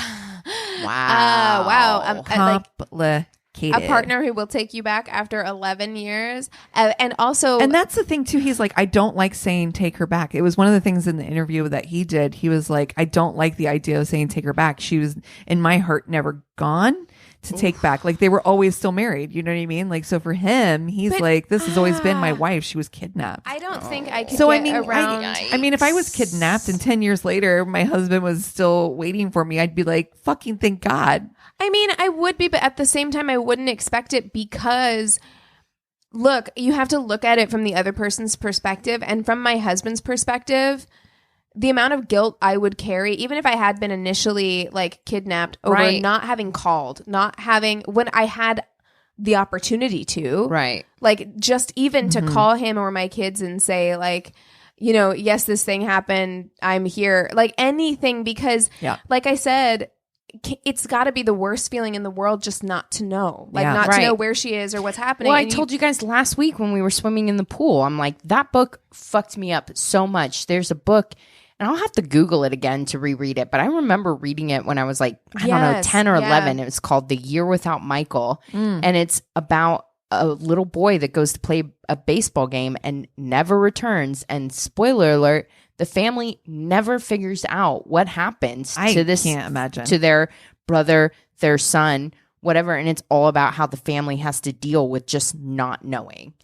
wow. Wow. Complicated. A partner who will take you back after 11 years. And also, And that's the thing too. He's like, I don't like saying take her back. It was one of the things in the interview that he did. He was like, I don't like the idea of saying take her back. She was in my heart never gone to take back. Like, they were always still married. You know what I mean? Like, so for him, he's But- like, this has always been my wife. She was kidnapped. I don't think I could So get I mean, around. I mean, if I was kidnapped and 10 years later my husband was still waiting for me, I'd be like, fucking thank God. I mean, I would be, but at the same time, I wouldn't expect it, because look, you have to look at it from the other person's perspective. And from my husband's perspective, the amount of guilt I would carry, even if I had been initially like kidnapped, over Right. not having called, not having, when I had the opportunity to. Right. Like, just even to call him or my kids and say, like, you know, yes, this thing happened. I'm here. Like, anything, because like I said, it's got to be the worst feeling in the world just not to know. Like, not to know where she is or what's happening. Well, I told you guys last week when we were swimming in the pool, I'm like, that book fucked me up so much. There's a book, and I'll have to Google it again to reread it, but I remember reading it when I was like, I don't know, 10 or 11. It was called The Year Without Michael, and it's about a little boy that goes to play a baseball game and never returns. And spoiler alert, the family never figures out what happens to this. Can't imagine. To their brother, their son, whatever. And it's all about how the family has to deal with just not knowing,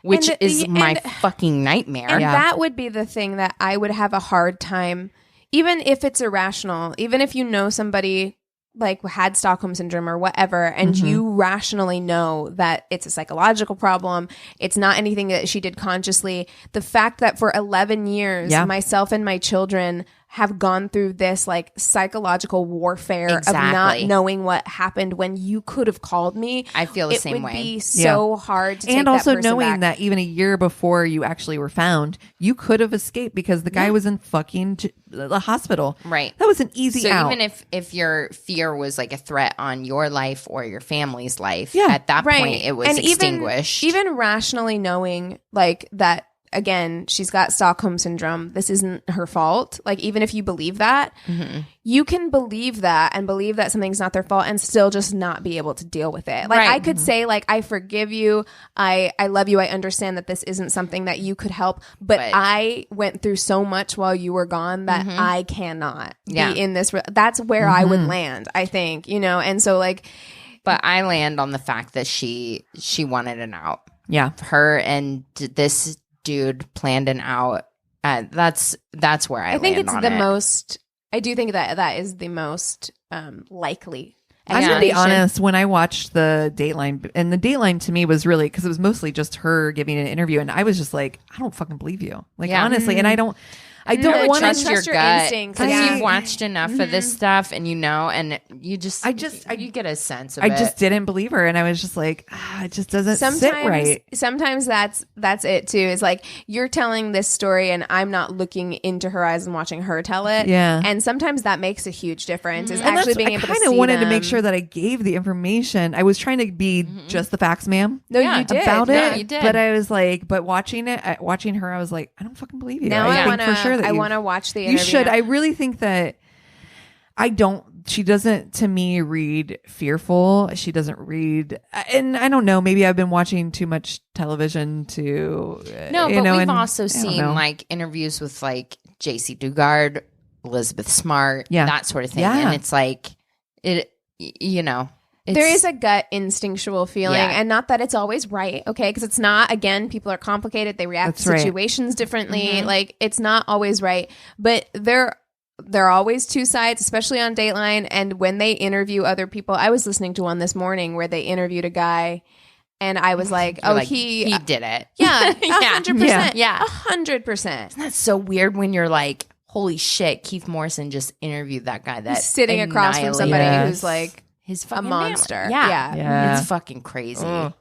which is my fucking nightmare. And that would be the thing that I would have a hard time, even if it's irrational, even if you know somebody like had Stockholm syndrome or whatever, and you rationally know that it's a psychological problem, it's not anything that she did consciously. The fact that for 11 years, myself and my children have gone through this like psychological warfare of not knowing what happened when you could have called me. I feel the same way. It would be so hard to take and also that person knowing back. that even a year before you actually were found, you could have escaped because the guy was in fucking the hospital. Right. That was an easy out. So even if your fear was like a threat on your life or your family's life, at that point it was and extinguished. Even rationally knowing like that, again, she's got Stockholm syndrome. This isn't her fault. Like, even if you believe that, you can believe that and believe that something's not their fault and still just not be able to deal with it. Like, I could say, like, I forgive you. I love you. I understand that this isn't something that you could help. But I went through so much while you were gone that I cannot be in this. That's where I would land, I think, you know? And so, like... But I land on the fact that she wanted an out. Yeah. Her and this dude planned an out. That's where I think land it's on the it. most. I do think that is the most likely. I'm gonna be honest. When I watched the Dateline, and the Dateline to me was really because it was mostly just her giving an interview, and I was just like, I don't fucking believe you, like honestly, and I don't want to trust your gut instincts because you've watched enough of this stuff, and you know, and you just you get a sense of it. I just didn't believe her, and I was just like, it just doesn't sit right. Sometimes that's it too. Is like you're telling this story, and I'm not looking into her eyes and watching her tell it. Yeah, and sometimes that makes a huge difference. Is and actually being able to see them. I kind of wanted to make sure that I gave the information. I was trying to be just the facts, ma'am. No, you did about it. Yeah, you did. But I was like, watching her, I was like, I don't fucking believe you. Now I think for sure that I want to watch the interview. You should. I really think that she doesn't to me read fearful. She doesn't read, and I don't know, maybe I've been watching too much television to but we've also seen like interviews with like JC Dugard, Elizabeth Smart, that sort of thing. And it's like there is a gut instinctual feeling, and not that it's always right, okay? Because it's not. Again, people are complicated; they react to situations differently. Like it's not always right, but there are always two sides, especially on Dateline. And when they interview other people, I was listening to one this morning where they interviewed a guy, and I was like, he did it, 100%, 100%. Isn't that so weird when you're like, holy shit, Keith Morrison just interviewed that guy that's sitting across from somebody who's like. His a monster. Yeah. It's fucking crazy. Oof,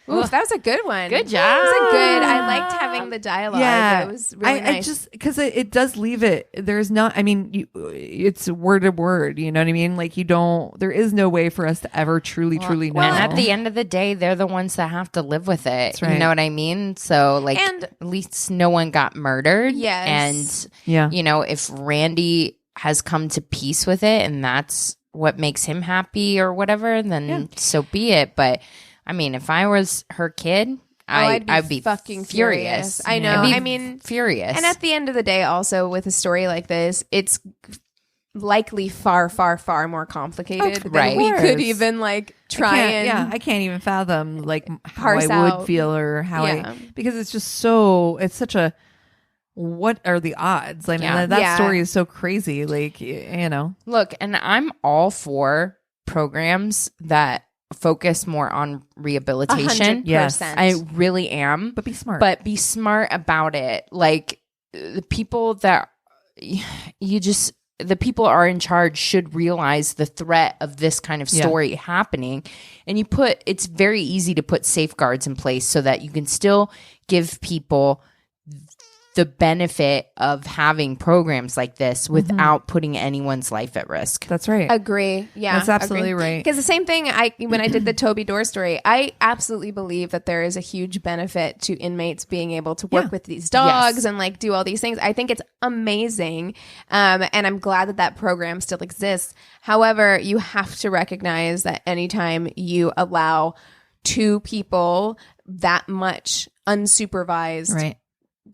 that was a good one. Good job. That was a good. I liked having the dialogue. Yeah. It was really nice. I just because it does leave it. There's not. I mean, it's word to word. You know what I mean? Like there is no way for us to ever truly know. And at the end of the day, they're the ones that have to live with it. That's right. You know what I mean? So like, and at least no one got murdered. Yes. And you know, if Randy has come to peace with it, and that's what makes him happy or whatever, then so be it. But I mean, if I was her kid, I'd be fucking furious. I know. I mean, furious. And at the end of the day, also with a story like this, it's likely far, far, far more complicated than we could even like try I can't even fathom like how parse I would out. feel or how because it's just it's such a. What are the odds? I mean, that story is so crazy. Like, you know. Look, and I'm all for programs that focus more on rehabilitation. 100%. Yes, I really am. But be smart. But be smart about it. Like, the people that you just the people are in charge should realize the threat of this kind of story happening. And it's very easy to put safeguards in place so that you can still give people the benefit of having programs like this without putting anyone's life at risk. That's right. Agree. Yeah. That's absolutely right. Because the same thing, when I did the Toby Door story, I absolutely believe that there is a huge benefit to inmates being able to work with these dogs and like do all these things. I think it's amazing. And I'm glad that that program still exists. However, you have to recognize that anytime you allow two people that much unsupervised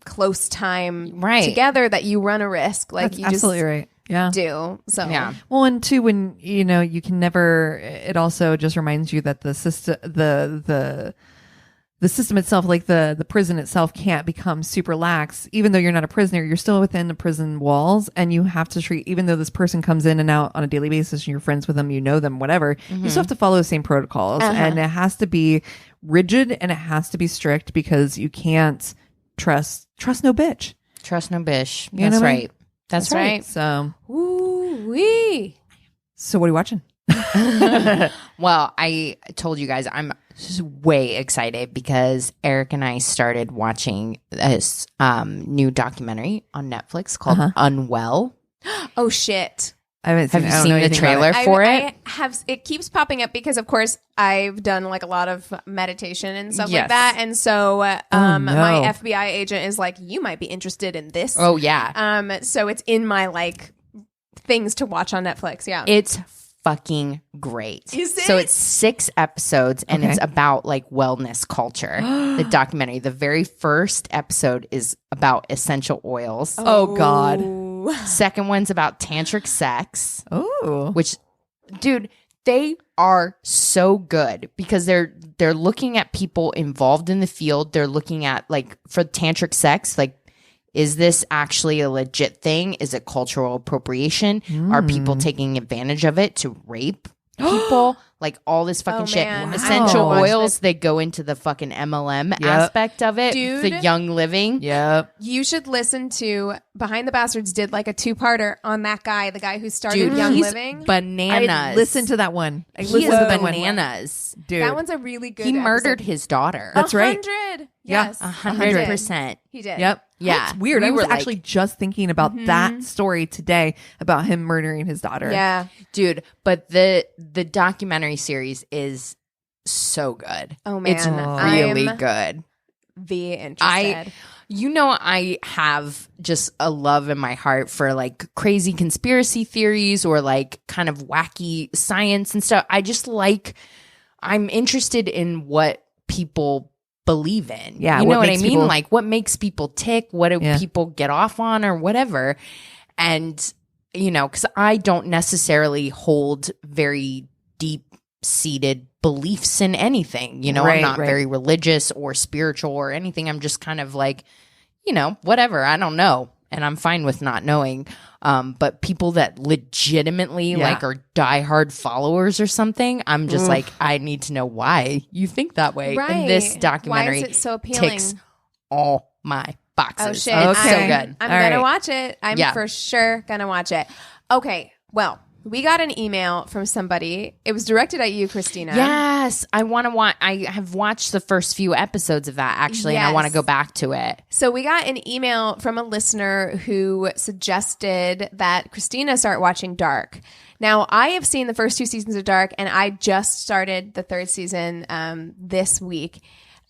close time together, that you run a risk. Like That's you absolutely just right. Yeah. do. So Well, and two, when you can never. It also just reminds you that the system, the system itself, like the prison itself, can't become super lax. Even though you're not a prisoner, you're still within the prison walls, and you have to treat. Even though this person comes in and out on a daily basis, and you're friends with them, you know them, whatever. You still have to follow the same protocols, and it has to be rigid and it has to be strict because you can't trust no bitch. Trust no bish. You know That's what I right. mean? That's right. So, Ooh-wee. so what are you watching? Well, I told you guys I'm just way excited because Eric and I started watching this new documentary on Netflix called Unwell. Oh shit. I haven't seen. Have I you don't know seen the anything about trailer it. for it? I have. It keeps popping up because, of course, I've done like a lot of meditation and stuff like that, and so my FBI agent is like, "You might be interested in this." Oh yeah. So it's in my like things to watch on Netflix. Yeah, It's fucking great. Is So it? it's 6 episodes and it's about like wellness culture. The documentary. The very first episode is about essential oils. Oh God. Second one's about tantric sex. Oh. Which, dude, they are so good because they're looking at people involved in the field. They're looking at, like, for tantric sex, like, is this actually a legit thing? Is it cultural appropriation? Are people taking advantage of it to rape people? Like all this fucking shit. man. Wow. Essential Watch oils, this. they go into the fucking MLM aspect of it. Dude. The young living. Yep. You should listen to Behind the Bastards did like a 2-parter on that guy, the guy who started Dude, Young he's Living. bananas. I listened to that one. I He listened is to that one. bananas. Dude. That one's a really good. He murdered episode. his daughter. That's right. 100. Yeah, Yes, 100%. He did. Yep. Yeah. It's weird. We I was were like- actually just thinking about that story today about him murdering his daughter. Yeah. Dude, but the documentary series is so good. Oh man, It's really I'm good. interested. I have just a love in my heart for like crazy conspiracy theories or like kind of wacky science and stuff. I'm interested in what people believe in. Yeah, you what know what I makes mean? people- Like what makes people tick? What do people get off on or whatever? And, because I don't necessarily hold very deep-seated beliefs in anything. I'm not very religious or spiritual or anything. I'm just kind of like, whatever. I don't know. And I'm fine with not knowing. But people that legitimately like are diehard followers or something, I'm just like, I need to know why you think that way. Right. And this documentary Why is it so appealing? ticks all my boxes. Oh shit! It's so Okay. good. I'm All gonna right. watch it. I'm for sure gonna watch it. Okay. Well, we got an email from somebody. It was directed at you, Christina. Yes, I want to watch. I have watched the first few episodes of that actually, and I want to Yes. go back to it. So we got an email from a listener who suggested that Christina start watching Dark. Now, I have seen the first 2 seasons of Dark, and I just started the 3rd season this week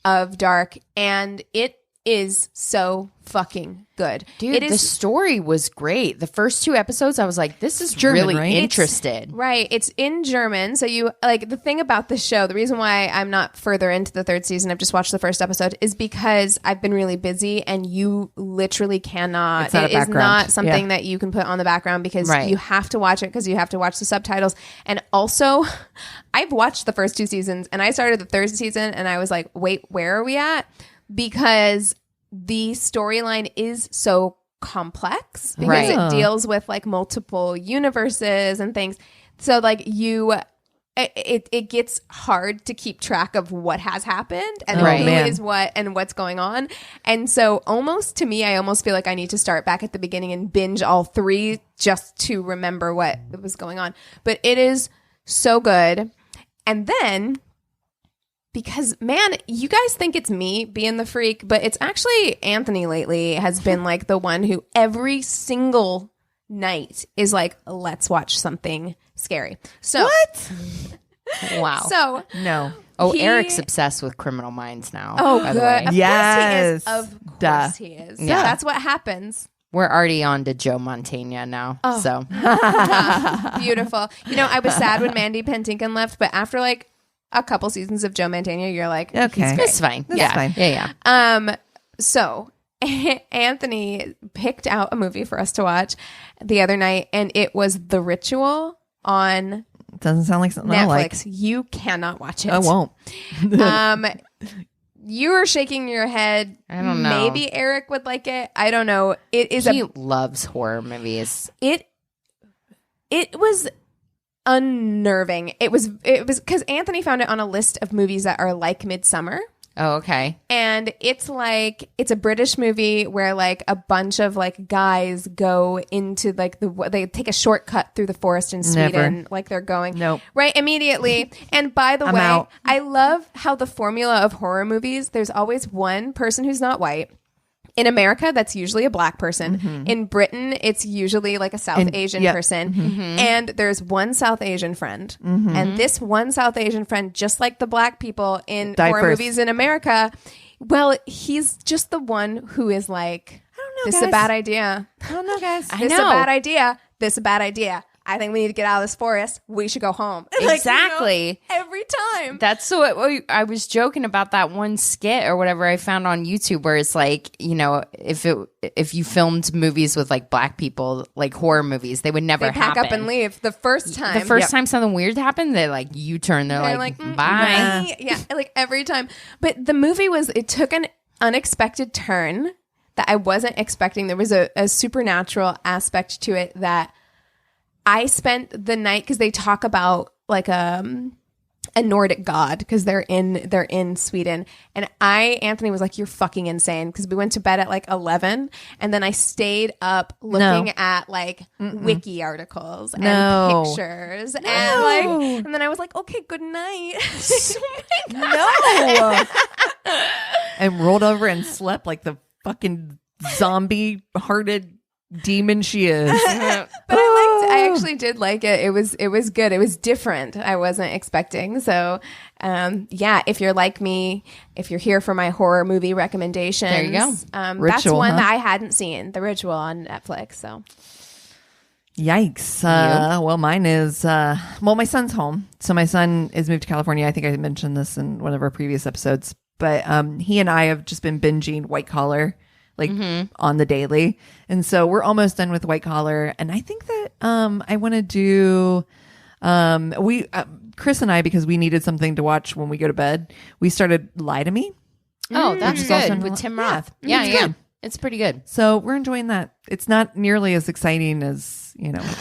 of Dark, and it is so fucking good. Dude, it the is story was great. The first 2 episodes, I was like, this is German, really right? interested. right. It's in German. So you like the thing about the show, the reason why I'm not further into the 3rd season, I've just watched the first episode, is because I've been really busy and you literally cannot. It's not a It is background. not something Yeah. that you can put on the background because Right. you have to watch it because you have to watch the subtitles. And also, I've watched the first 2 seasons and I started the 3rd season and I was like, wait, where are we at? Because the storyline is so complex because Right. it deals with like multiple universes and things. So like you it gets hard to keep track of what has happened and Right. who Man. is what and what's going on. And so almost to me, I almost feel like I need to start back at the beginning and binge all 3 just to remember what was going on. But it is so good. And then, because man, you guys think it's me being the freak, but it's actually Anthony lately has been like the one who every single night is like, let's watch something scary. So What? Wow. So No. Eric's obsessed with Criminal Minds now. oh by good. the way. Of Yes. course he is. Of course Duh. he is. Yeah. That's what happens. We're already on to Joe Montana now. Oh. So Beautiful. You know, I was sad when Mandy Patinkin left, but after like a couple seasons of Joe Montana, you're like, Okay. it's fine. That's yeah. fine. Yeah. So Anthony picked out a movie for us to watch the other night, and it was The Ritual on Doesn't sound like something I Netflix. like. You cannot watch it. I won't. You were shaking your head. I don't know. Maybe Eric would like it. I don't know. It is He loves horror movies. it was unnerving. It was because Anthony found it on a list of movies that are like Midsummer. Oh, okay. And it's like, it's a British movie where like a bunch of like guys go into like they take a shortcut through the forest in Sweden. Never. Like they're going Nope. right immediately. And by the I'm way, out. I love how the formula of horror movies, there's always one person who's not white. In America, that's usually a black person. Mm-hmm. In Britain, it's usually like a South Asian yep. person. Mm-hmm. And there's one South Asian friend. And this one South Asian friend, just like the black people in Die horror first. movies in America, well, he's just the one who is like, I don't know, this is guys. a bad idea. I don't know, guys. This is a bad idea. This is a bad idea. I think we need to get out of this forest. We should go home. Like, you know, Exactly. every time. That's what I was joking about, that one skit or whatever I found on YouTube where it's like, you know, if you filmed movies with like black people, like horror movies, they would never They pack happen. up and leave the first time. The first time something weird happened, they like U-turn. They're like, bye. bye. Yeah, like every time. But the movie it took an unexpected turn that I wasn't expecting. There was a supernatural aspect to it that I spent the night, because they talk about like a Nordic god, because they're in Sweden, and Anthony was like, you're fucking insane, because we went to bed at like 11, and then I stayed up looking at like wiki articles and pictures and then I was like, okay, good night. No. And rolled over and slept like the fucking zombie-hearted demon she is. But I actually did like it. It was good. It was different. I wasn't expecting. So, yeah, if you're like me, if you're here for my horror movie recommendations, There you go. That's Ritual, one huh? that I hadn't seen, The Ritual on Netflix. So, Yikes. Well, mine is, my son's home. So my son is moved to California. I think I mentioned this in one of our previous episodes, but he and I have just been binging White Collar, like on the daily. And so we're almost done with White Collar. And I think that I want to do, Chris and I, because we needed something to watch when we go to bed, we started Lie to Me. Oh, that's Which is also good. With in- Tim yeah. Roth. Yeah, It's yeah. good. It's pretty good. So we're enjoying that. It's not nearly as exciting as,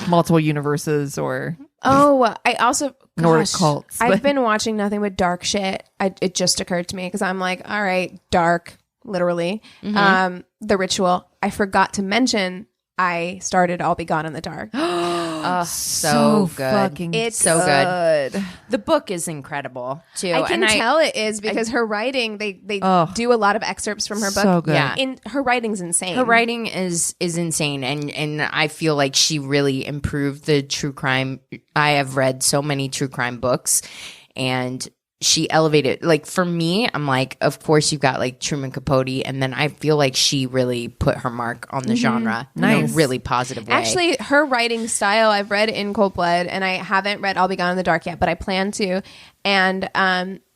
multiple universes or I also Nordic cults. I've but- been watching nothing but dark shit. It just occurred to me because I'm like, all right, dark, literally. The Ritual. I forgot to mention I started I'll Be Gone in the Dark. Oh, so good. fucking It's so good. The book is incredible too. I can and tell it is because her writing, they do a lot of excerpts from her book. So good. Yeah. Her writing's insane. Her writing is insane, and I feel like she really improved the true crime. I have read so many true crime books, and she elevated. Like for me, I'm like, of course you got like Truman Capote, and then I feel like she really put her mark on the genre in a Nice. really positive way. Actually, her writing style, I've read In Cold Blood, and I haven't read I'll Be Gone in the Dark yet, but I plan to. And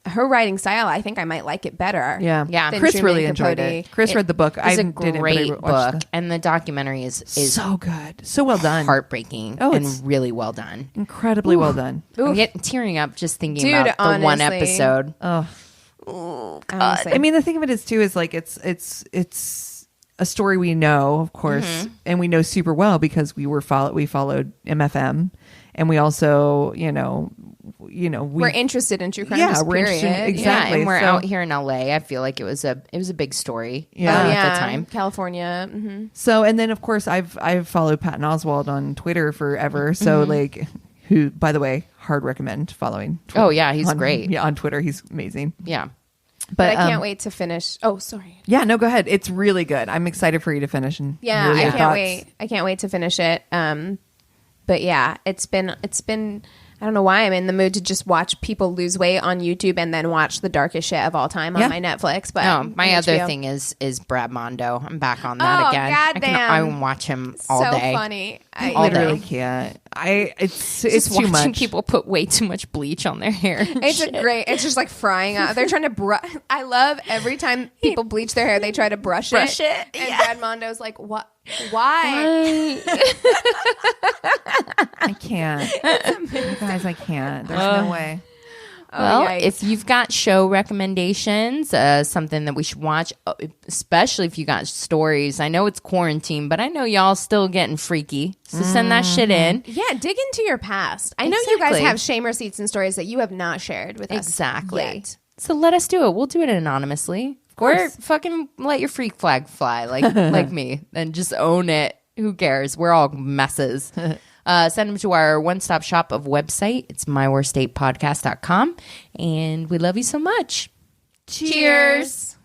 her writing style, I think I might like it better. Yeah. Yeah. than Chris Truman really enjoyed Capote. it. Chris read the book. I It's a didn't, but I great watched book, and the documentary is so good. So well done. heartbreaking Oh, and it's- really well done. Incredibly well done. I'm getting tearing up just thinking Dude, about the one honestly. episode. Honestly. I mean, the thing of it is too is like it's a story we know, of course, and we know super well because we followed MFM, and we also we're interested in true crime. Yeah, just we're interested- period. exactly. Yeah, and we're So- out here in LA. I feel like it was a big story. Yeah. At the time. California. So, and then of course I've followed Patton Oswalt on Twitter forever. So like, who, by the way, hard recommend following. Oh, yeah, he's great. Yeah, on Twitter, he's amazing. Yeah. But I can't wait to finish. Oh, sorry. Yeah, no, go ahead. It's really good. I'm excited for you to finish. And Yeah, hear your I can't thoughts. wait. I can't wait to finish it. But yeah, it's been. I don't know why I'm in the mood to just watch people lose weight on YouTube and then watch the darkest shit of all time on my Netflix. But my on other HBO. thing is Brad Mondo. I'm back on that Oh, again. goddamn. I can watch him all so day. funny. I all day. literally can't. It's Just too watching much. people put way too much bleach on their hair. It's a great. It's just like frying out. They're trying to brush. I love every time people bleach their hair, they try to brush it. And Brad Mondo's like, "What? Why?" I can't. You guys, I can't. There's no way. Well, yikes. if you've got show recommendations, something that we should watch, especially if you got stories. I know it's quarantine, but I know y'all still getting freaky. So send that shit in. Yeah, dig into your past. I know you guys Exactly. have shame receipts and stories that you have not shared with us. Exactly. yet. So let us do it. We'll do it anonymously. Or fucking let your freak flag fly like me and just own it. Who cares? We're all messes. Send them to our one-stop shop of website. It's myworstatepodcast.com. And we love you so much. Cheers.